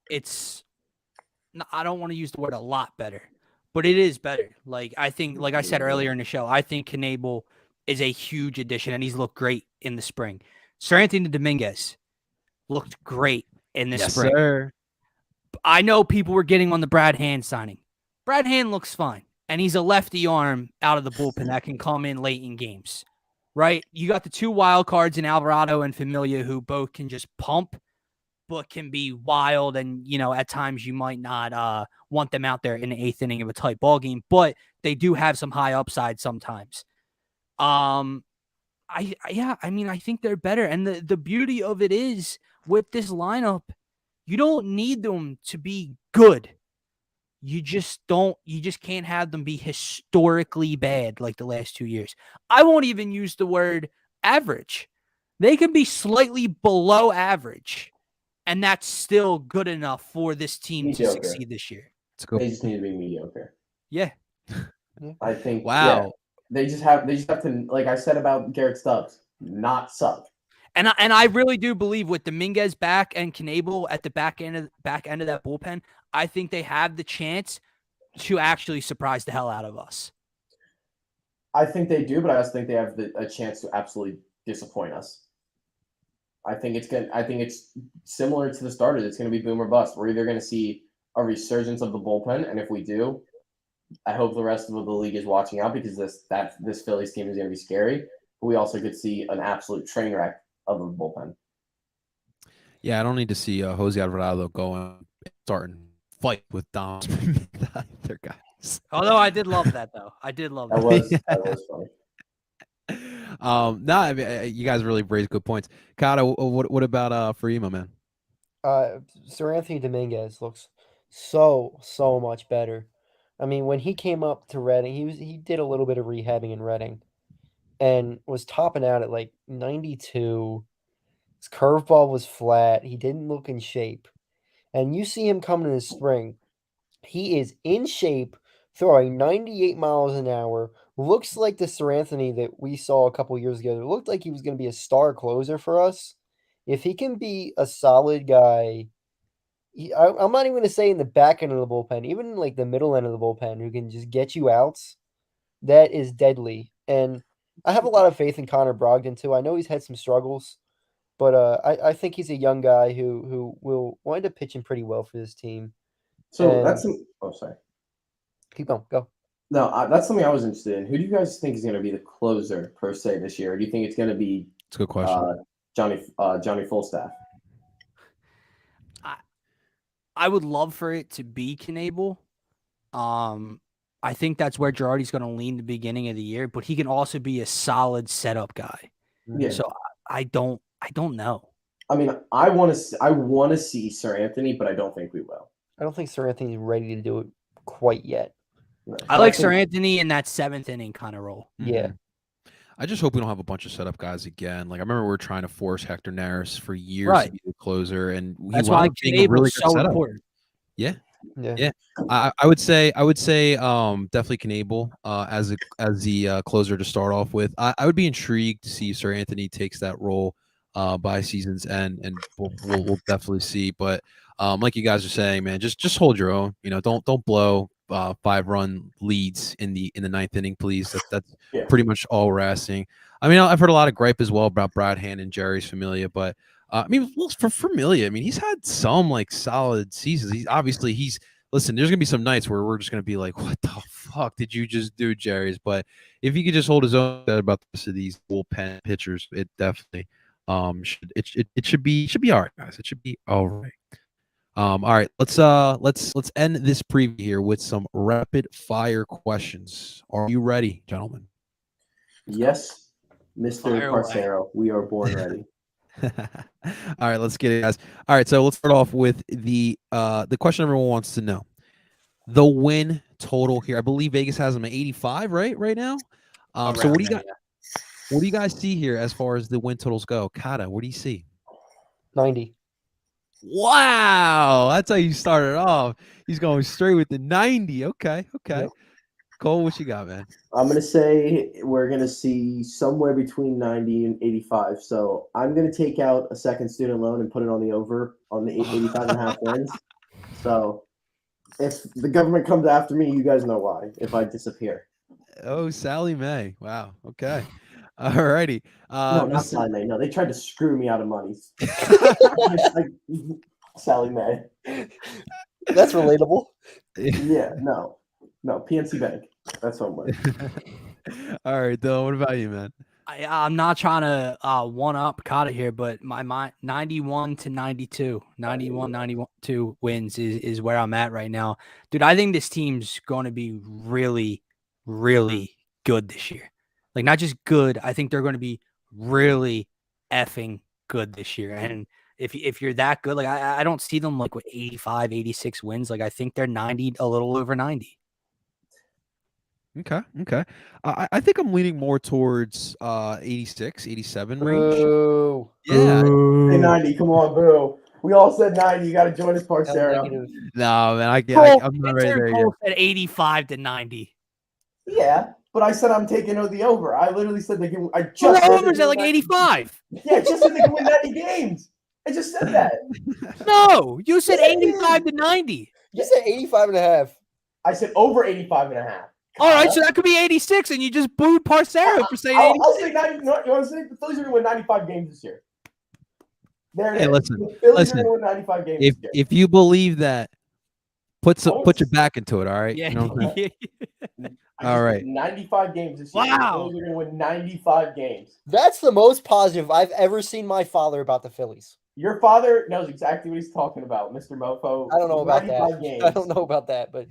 it's. I don't want to use the word a lot better, but it is better. Like I think, like I said earlier in the show, I think Knebel is a huge addition, and he's looked great in the spring. Sir Anthony Dominguez looked great in this Yes, spring. sir. I know people were getting on the Brad Hand signing. Brad Hand looks fine, and he's a lefty arm out of the bullpen that can come in late in games, right? You got the two wild cards in Alvarado and Familia who both can just pump, but can be wild, and at times you might not want them out there in the eighth inning of a tight ball game, but they do have some high upside sometimes. I think they're better, and the beauty of it is with this lineup, you don't need them to be good. You just can't have them be historically bad like the last 2 years. I won't even use the word average. They can be slightly below average, and that's still good enough for this team to Mediocre. succeed this year. They just need to be mediocre. Yeah. I think. Wow. Yeah, they just have to, like I said about Garrett Stubbs, not suck. And I really do believe with Dominguez back and Knebel at the back end of that bullpen, I think they have the chance to actually surprise the hell out of us. I think they do, but I also think they have a chance to absolutely disappoint us. I think it's similar to the starters. It's going to be boom or bust. We're either going to see a resurgence of the bullpen, and if we do, I hope the rest of the league is watching out because this Phillies team is going to be scary. But we also could see an absolute train wreck of the bullpen. Yeah, I don't need to see Jose Alvarado starting fight with Dom either, guys. Although I did love that, though. That was funny. No, I mean, you guys really raised good points. Kata, what about for you, my man? Sir Anthony Dominguez looks so much better. I mean, when he came up to Reading, he did a little bit of rehabbing in Reading, and was topping out at like 92. His curveball was flat. He didn't look in shape, and you see him coming in the spring. He is in shape, throwing 98 miles an hour. Looks like the Sir Anthony that we saw a couple years ago. It looked like he was going to be a star closer for us. If he can be a solid guy, I'm not even going to say in the back end of the bullpen, even like the middle end of the bullpen, who can just get you outs, that is deadly. And I have a lot of faith in Connor Brogdon too. I know he's had some struggles, but I think he's a young guy who will wind up pitching pretty well for this team. So sorry. Keep going, go. No, that's something I was interested in. Who do you guys think is going to be the closer per se this year? Or do you think it's going to be? It's a good question. Johnny Fullstaff. I would love for it to be Knebel. I think that's where Girardi's going to lean the beginning of the year, but he can also be a solid setup guy. Yeah. So I don't know. I mean, I want to see Sir Anthony, but I don't think we will. I don't think Sir Anthony's ready to do it quite yet. No. I like Sir Anthony in that seventh inning kind of role. Yeah. I just hope we don't have a bunch of setup guys again. Like I remember we were trying to force Hector Neris for years to be the closer, and that's why Knebel's so important. Yeah. I would say definitely Knebel as the closer to start off with. I would be intrigued to see Sir Anthony takes that role by season's end, and we'll definitely see. But like you guys are saying, man, just hold your own. Don't blow 5-run leads in the ninth inning, please. That's pretty much all we're asking. I mean, I've heard a lot of gripe as well about Brad Hand and Jerry's Familia, but I mean, for Familia, I mean, he's had some like solid seasons. Listen, there's gonna be some nights where we're just gonna be like, what the fuck did you just do, Jerry's? But if he could just hold his own about the rest of these bullpen pitchers, it definitely should be all right, guys. It should be all right. All right, let's end this preview here with some rapid fire questions. Are you ready, gentlemen? Yes, Mr. Parcero, we are born ready. All right, let's get it, guys. All right, so let's start off with the question everyone wants to know. The win total here. I believe Vegas has them at 85, right now. So what do you got? What do you guys see here as far as the win totals go? Kata, what do you see? 90. Wow, that's how you started off. He's going straight with the 90. Okay. Yep. Cole, what you got, man? I'm going to say we're going to see somewhere between 90 and 85. So I'm going to take out a second student loan and put it on the over on the 85.5 wins. So if the government comes after me, you guys know why, if I disappear. Oh, Sally Mae. Wow. Okay. All righty. No, not Sally Mae. No, they tried to screw me out of money. Like, Sally Mae. That's relatable. Yeah, no, PNC Bank. That's what I'm with. All right, Dylan. What about you, man? I'm not trying to one up Kata here, but my 91 to 92, 91, 92 wins is where I'm at right now. Dude, I think this team's going to be really, really good this year. Like, not just good, I think they're going to be really effing good this year. And if you're that good, like, I don't see them like with 85, 86 wins. Like, I think they're 90, a little over 90. Okay. I think I'm leaning more towards 86, 87 range. Boo. Yeah. Say 90. Come on, boo. We all said 90. You got to join us, Hell Parcero. negative. No, man. I'm not ready there yet. Cole said 85 to 90. Yeah, but I said I'm taking the over. I literally said they can. I just Well, said the they over's can at like win 85. Yeah, I just said they can win 90 games. I just said that. No, you said Yes, I did. 85 to 90. You said 85 and a half. I said over 85 and a half. All right, so that could be 86, and you just booed Parcero for saying 86. I'll say 90. You want to say the Phillies are going to win 95 games this year. There it Hey, is. listen, The Phillies listen. are going to win 95 games If this year. if you believe that, put I your back into it. All right. Yeah. You know what I'm saying? I all just right. said 95 games this year. Wow. The Phillies are going to win 95 games. That's the most positive I've ever seen my father about the Phillies. Your father knows exactly what he's talking about, Mr. Mofo. I don't know about 95 that. Games. I don't know about that, but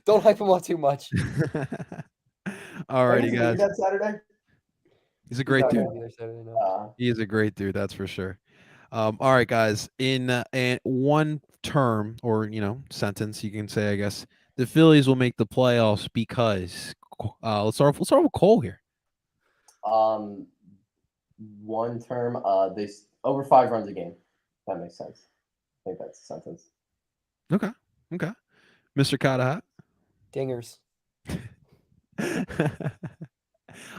don't hype him up too much. All righty, He's gonna be guys. that Saturday. He's a great not dude. gonna He is a great dude, that's for sure. All right, guys. In one term or sentence, you can say, I guess, the Phillies will make the playoffs because. Let's start with Cole here. One term. They over 5 runs a game. That makes sense. I think that's a sentence. Okay. Mr. Katahat. Dingers.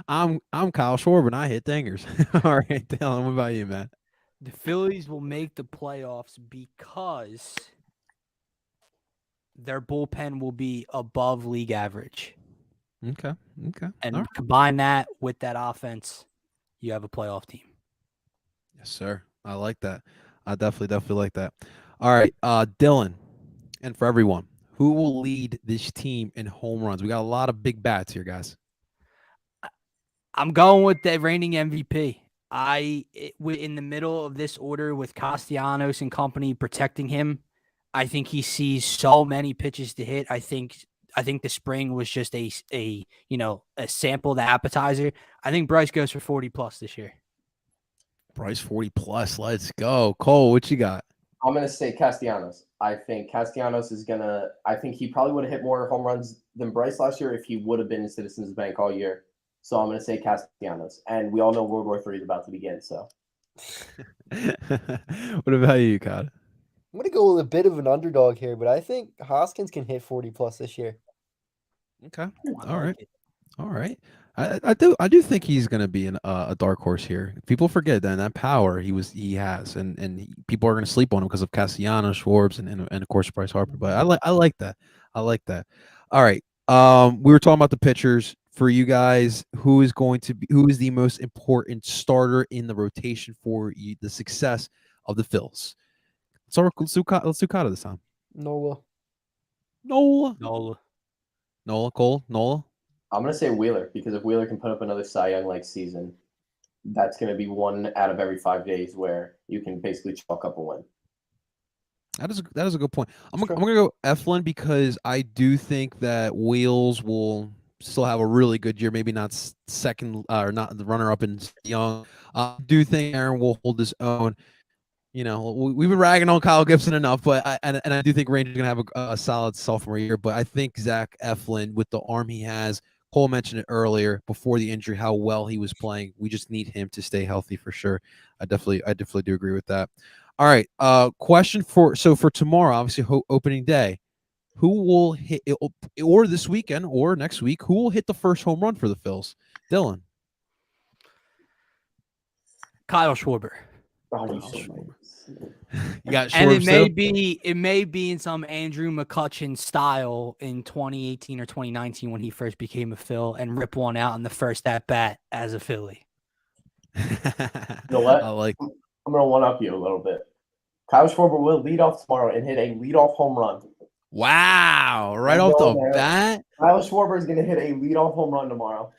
I'm Kyle Schwarber and I hit dingers. All right, Dylan, what about you, man? The Phillies will make the playoffs because their bullpen will be above league average. Okay. And All right. combine that with that offense, you have a playoff team. Yes, sir. I like that. I definitely like that. All right, Dylan, and for everyone, who will lead this team in home runs? We got a lot of big bats here, guys. I'm going with the reigning MVP. In the middle of this order with Castellanos and company protecting him, I think he sees so many pitches to hit. I think the spring was just a sample, the appetizer. I think Bryce goes for 40 plus this year. Bryce 40 plus. Let's go. Cole, what you got? I'm gonna say Castellanos. I think Castellanos is gonna. I think he probably would have hit more home runs than Bryce last year if he would have been in Citizens Bank all year. So I'm gonna say Castellanos, and we all know World War III is about to begin. So, what about you, Kyle? I'm going to go with a bit of an underdog here, but I think Hoskins can hit 40 plus this year. Okay. All right. I do think he's going to be a dark horse here. People forget that power he has, and people are going to sleep on him because of Castellanos, Schwartz, and of course Bryce Harper. But I like that. All right. We were talking about the pitchers. For you guys, who is the most important starter in the rotation for the success of the Phils? Let's do Kata this time. Nola. Cole. Nola. I'm gonna say Wheeler because if Wheeler can put up another Cy Young like season, that's gonna be 1 out of every 5 days where you can basically chalk up a win. That is a good point. I'm gonna go Eflin because I do think that Wheels will still have a really good year. Maybe not second or not the runner up in Young. I do think Aaron will hold his own. We've been ragging on Kyle Gibson enough, but I do think Ranger's gonna have a solid sophomore year. But I think Zach Eflin, with the arm he has, Cole mentioned it earlier before the injury, how well he was playing. We just need him to stay healthy for sure. I definitely do agree with that. All right. Question for tomorrow, obviously opening day. Who will hit, or this weekend or next week? Who will hit the first home run for the Phils? Dylan. Kyle Schwarber. Oh, you Kyle so Schwarber. right. You got And Schwarber still? it may be in some Andrew McCutcheon style in 2018 or 2019 when he first became a Phil and rip one out in the first at bat as a Philly. You know what? I like. I'm gonna one up you a little bit. Kyle Schwarber will lead off tomorrow and hit a leadoff home run. Wow! Right I'm off the going there. bat. Kyle Schwarber is gonna hit a leadoff home run tomorrow.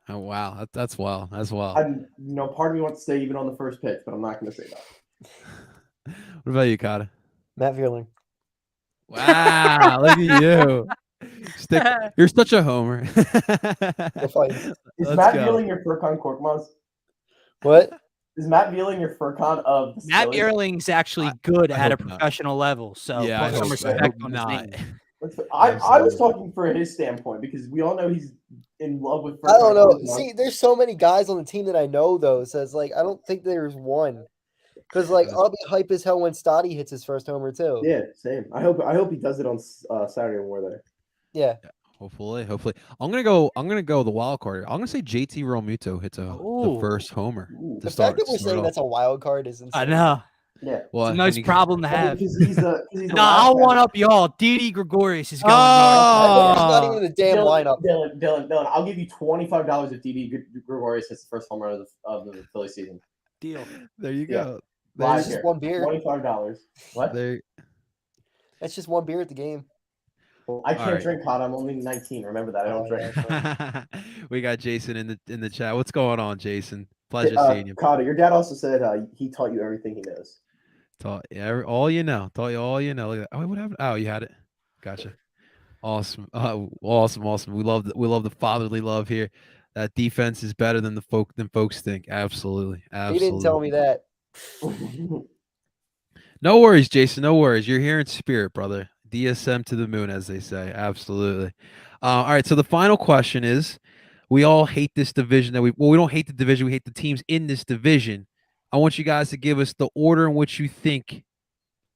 Oh wow! That's well. That's well. Part of me wants to say even on the first pitch, but I'm not gonna say that. What about you, Kata? Matt Vierling. Wow! Look at you. You're such a homer. Go Fights. Is Let's Matt go. Vierling your Furkan Korkmaz? What? Is Matt Vierling your Furkan of the Matt Phillies? Earling's actually good I at a hope not. professional level, so Yeah, I put some hope respect on his not. name. I was talking for his standpoint because we all know he's in love with Furkan I don't know. Korkmaz. See, there's so many guys on the team that I know though. So it's like I don't think there's one. Because like I'll be hype as hell when Stotty hits his first homer too. Yeah, same. I hope he does it on Saturday when we're there. Yeah. Hopefully. I'm gonna go the wild card. I'm gonna say JT Realmuto hits the Ooh. first homer Ooh. to The start. fact that we're saying off. that's a wild card is insane. I know. Yeah. Well, It's a nice problem to have. Because he's the No, last I'll guy. one up y'all. Didi Gregorius is going Oh! He's not even in the damn lineup. Dylan, I'll give you $25 if Didi Gregorius hits the first home run of the Philly season. deal. There you Yeah. go. Live That's There's, just one beer. $25. What? there. That's just one beer at the game. Well, I can't right. drink hot. I'm only 19. Remember that. I don't Oh, drink. yeah. We got Jason in the chat. What's going on, Jason? Pleasure seeing you. Cotter, your dad also said he taught you everything he knows. Taught all you know. Taught you all you know. Look at that. Oh, what happened? Oh, you had it. Gotcha. Awesome. Awesome. We love the fatherly love here. That defense is better than folks think. Absolutely. He didn't tell me that. No worries, Jason. No worries. You're here in spirit, brother. DSM to the moon, as they say. Absolutely. All right. So the final question is: we all hate this division we don't hate the division. We hate the teams in this division. I want you guys to give us the order in which you think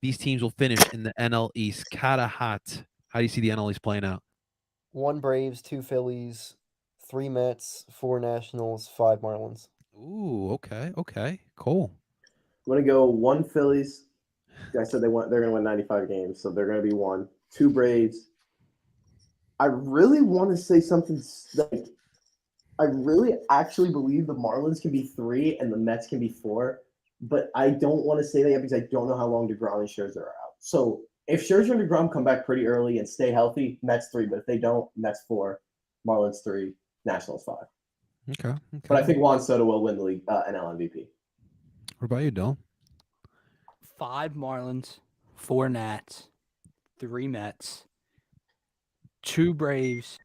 these teams will finish in the NL East. Katahat. How do you see the NL East playing out? 1 Braves, 2 Phillies, 3 Mets, 4 Nationals, 5 Marlins. Ooh, okay, cool. I'm gonna go 1 Phillies. I said they're gonna win 95 games, so they're gonna be 1. 2 Braves. I really want to say something like I really actually believe the Marlins can be 3 and the Mets can be 4, but I don't want to say that yet because I don't know how long DeGrom and Scherzer are out. So if Scherzer and DeGrom come back pretty early and stay healthy, Mets 3. But if they don't, Mets 4, Marlins 3, Nationals 5. Okay. But I think Juan Soto will win the league NL MVP. What about you, Dylan? 5 Marlins, 4 Nats, 3 Mets, 2 Braves,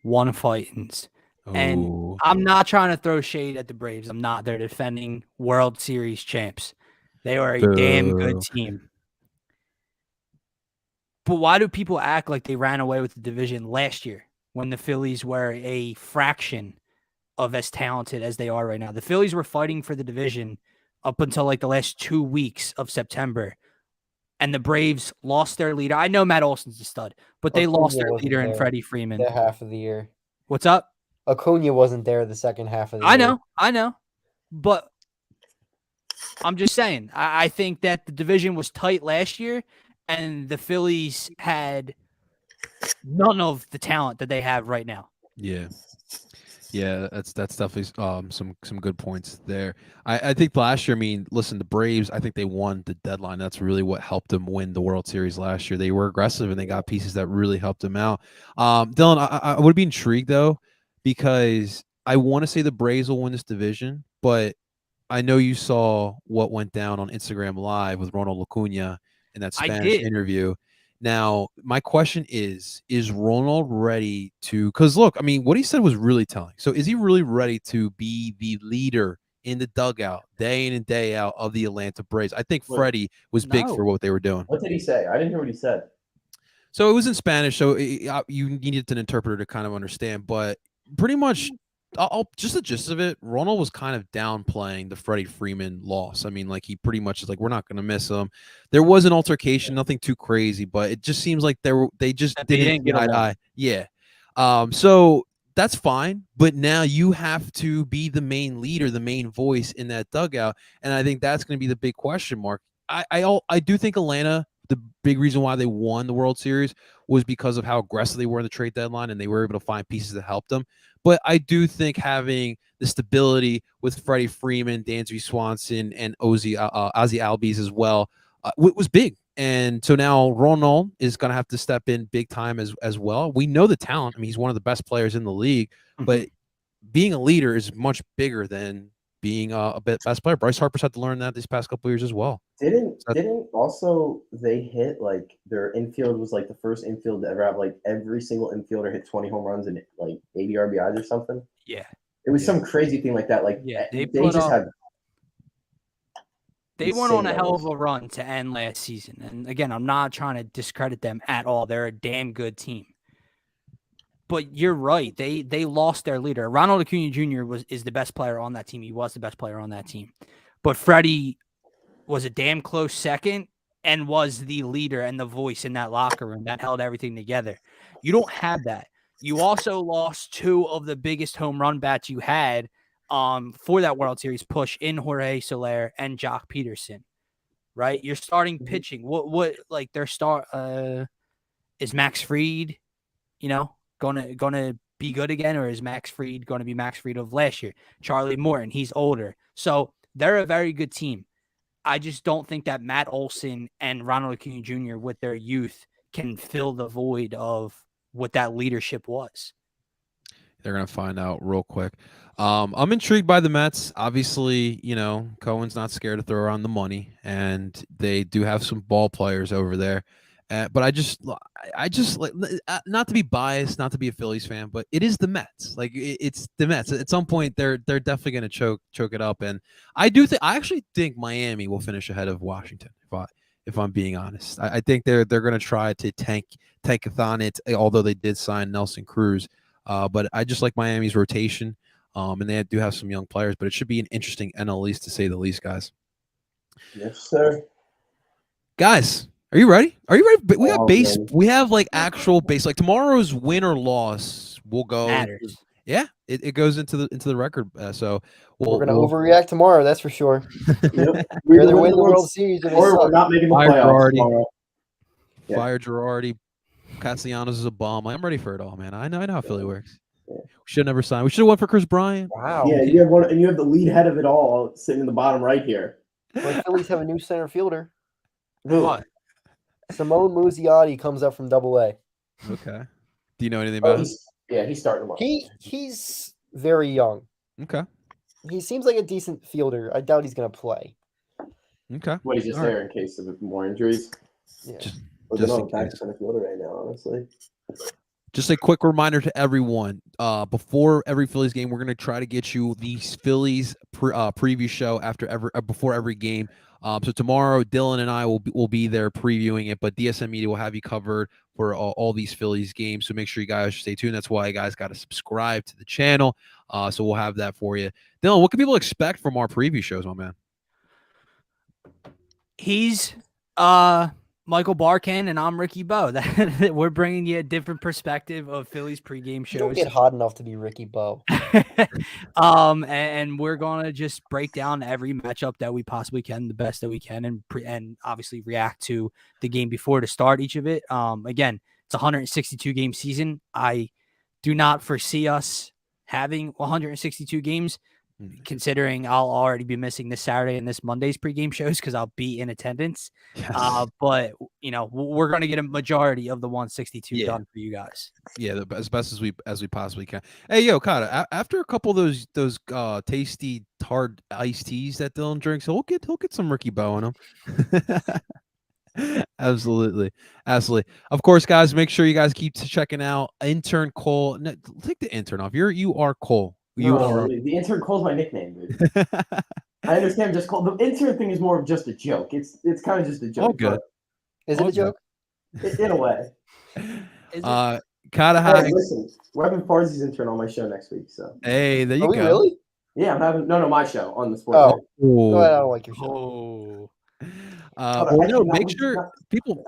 1 Titans. And Ooh. I'm not trying to throw shade at the Braves. I'm not. They're defending World Series champs. They are a damn good team. But why do people act like they ran away with the division last year when the Phillies were a fraction of as talented as they are right now? The Phillies were fighting for the division up until like the last 2 weeks of September. And the Braves lost their leader. I know Matt Olson's a stud, but they Acuna lost their wasn't leader in there Freddie Freeman. The half of the year. What's up? Acuna wasn't there the second half of the year. I know. But I'm just saying, I think that the division was tight last year, and the Phillies had none of the talent that they have right now. Yeah, that's definitely some good points there. I think last year, I mean, listen, the Braves, I think they won the deadline. That's really what helped them win the World Series last year. They were aggressive and they got pieces that really helped them out. Dylan, I would be intrigued though, because I want to say the Braves will win this division, but I know you saw what went down on Instagram Live with Ronald Acuna in that Spanish interview. Now, my question is Ronald ready to – because, look, I mean, what he said was really telling. So is he really ready to be the leader in the dugout day in and day out of the Atlanta Braves? I think Freddie was big for what they were doing. What did he say? I didn't hear what he said. So it was in Spanish, so you needed an interpreter to kind of understand. But pretty much – just the gist of it, Ronald was kind of downplaying the Freddie Freeman loss. I mean, like he pretty much is like, we're not going to miss him. There was an altercation, nothing too crazy, but it just seems like they just didn't get eye to eye. Yeah. So that's fine. But now you have to be the main leader, the main voice in that dugout. And I think that's going to be the big question mark. I do think Atlanta, the big reason why they won the World Series was because of how aggressive they were in the trade deadline, and they were able to find pieces that helped them. But I do think having the stability with Freddie Freeman, Dansby Swanson, and Ozzy Albies as well was big. And so now Ronald is going to have to step in big time as well. We know the talent. I mean, he's one of the best players in the league, but being a leader is much bigger than being a best player. Bryce Harper's had to learn that these past couple of years as well. Didn't also they hit like their infield was like the first infield to ever have like every single infielder hit 20 home runs and like 80 RBIs or something? Yeah. It was some crazy thing like that. Like they just had. They went on a hell of a run to end last season. And again, I'm not trying to discredit them at all. They're a damn good team. But you're right. They lost their leader. Ronald Acuna Jr. is the best player on that team. He was the best player on that team. But Freddie was a damn close second and was the leader and the voice in that locker room that held everything together. You don't have that. You also lost two of the biggest home run bats you had for that World Series push in Jorge Soler and Jock Peterson, right? You're starting pitching. What like their start is Max Fried, gonna be good again, or is Max Fried going to be Max Fried of last year? Charlie Morton, he's older. So they're a very good team. I just don't think that Matt Olson and Ronald Acuna Jr. with their youth can fill the void of what that leadership was. They're going to find out real quick. I'm intrigued by the Mets. Obviously, Cohen's not scared to throw around the money, and they do have some ball players over there. But I just like, not to be biased, not to be a Phillies fan, but it is the Mets. Like it's the Mets. At some point, they're definitely going to choke it up. And I actually think Miami will finish ahead of Washington. If I'm being honest, I think they're going to try to tankathon it. Although they did sign Nelson Cruz. But I just like Miami's rotation, and they do have some young players. But it should be an interesting NL East to say the least, guys. Yes, sir. Guys, are you ready? Are you ready? We got base. We have like actual base. Like tomorrow's win or loss will go. Matters. Yeah, it goes into the record. So we're gonna overreact tomorrow. That's for sure. Yep. We're either win the World Series or we're not making the playoffs tomorrow. Fire Girardi. Castellanos is a bomb. I'm ready for it all, man. I know how Philly works. We should have never signed. We should have went for Chris Bryant. Wow. Yeah, you have one, and you have the lead head of it all sitting in the bottom right here. Like Phillies have a new center fielder. What? Simone Muzziotti comes up from AA. Okay. Do you know anything about him? He's starting tomorrow. He's very young. Okay. He seems like a decent fielder. I doubt he's gonna play. Okay. What, he's just there in case of more injuries? Yeah. Just in case. Center fielder right now, honestly. Just a quick reminder to everyone, before every Phillies game, we're going to try to get you the Phillies preview show before every game. So tomorrow, Dylan and I will be there previewing it, but DSM Media will have you covered for all these Phillies games. So make sure you guys stay tuned. That's why you guys got to subscribe to the channel. So we'll have that for you. Dylan, what can people expect from our preview shows, my man? He's Michael Barkan, and I'm Ricky Bowe. We're bringing you a different perspective of Phillies pregame shows. You don't get hot enough to be Ricky Bowe. And we're gonna just break down every matchup that we possibly can, the best that we can, and obviously react to the game before to start each of it. Again, it's a 162 game season. I do not foresee us having 162 games. Considering I'll already be missing this Saturday and this Monday's pregame shows because I'll be in attendance. Yes. But we're going to get a majority of the 162 done for you guys. Yeah, as best as we possibly can. Hey, yo, Kata, after a couple of those tasty hard iced teas that Dylan drinks, he'll get some Ricky Bowe in him. Absolutely. Of course, guys, make sure you guys keep checking out intern Cole. No, take the intern off. You are Cole. The intern Cole's my nickname, dude. I understand just Cole. The intern thing is more of just a joke. It's kind of just a joke. All good. Is it a joke? In a way. Listen, we're having Farzi's intern on my show next week. So hey, there you go. Really? Yeah, I'm having my show on the sports. Oh, I don't like your show. Make sure people.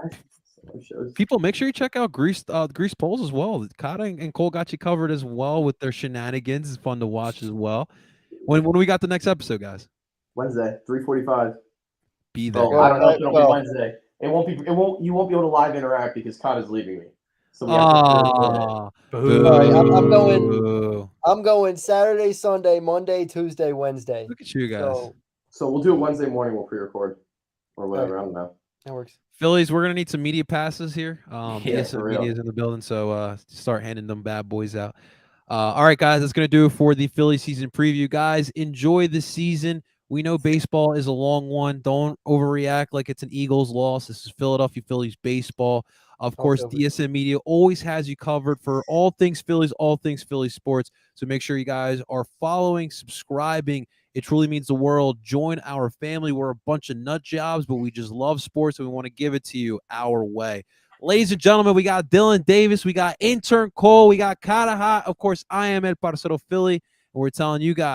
shows. People, make sure you check out Grease Polls as well. Kata and Cole got you covered as well with their shenanigans. It's fun to watch as well. When do we got the next episode, guys? Wednesday, 3:45. Be there. So Guys. I don't know if it'll be Well- Wednesday. It won't be. It won't. You won't be able to live interact because Kata's leaving me. So we have to pre-record it. Aw, Boo. All right, I'm going. boo. I'm going Saturday, Sunday, Monday, Tuesday, Wednesday. Look at you guys. So we'll do it Wednesday morning. We'll pre-record or whatever. I don't know. that works. Phillies, we're gonna need some media passes here. Yeah, ESN for real. Media is in the building, so start handing them bad boys out. All right, guys, that's gonna do it for the Philly season preview. Guys, enjoy the season. We know baseball is a long one. Don't overreact like it's an Eagles loss. This is Philadelphia Phillies baseball. Of course, over. DSN Media always has you covered for all things Phillies, all things Philly sports. So make sure you guys are following, subscribing. It truly means the world. Join our family. We're a bunch of nut jobs, but we just love sports, and we want to give it to you our way. Ladies and gentlemen, we got Dylan Davis. We got intern Cole. We got Kata Hot. Of course, I am Ed Parcero Philly, and we're telling you guys.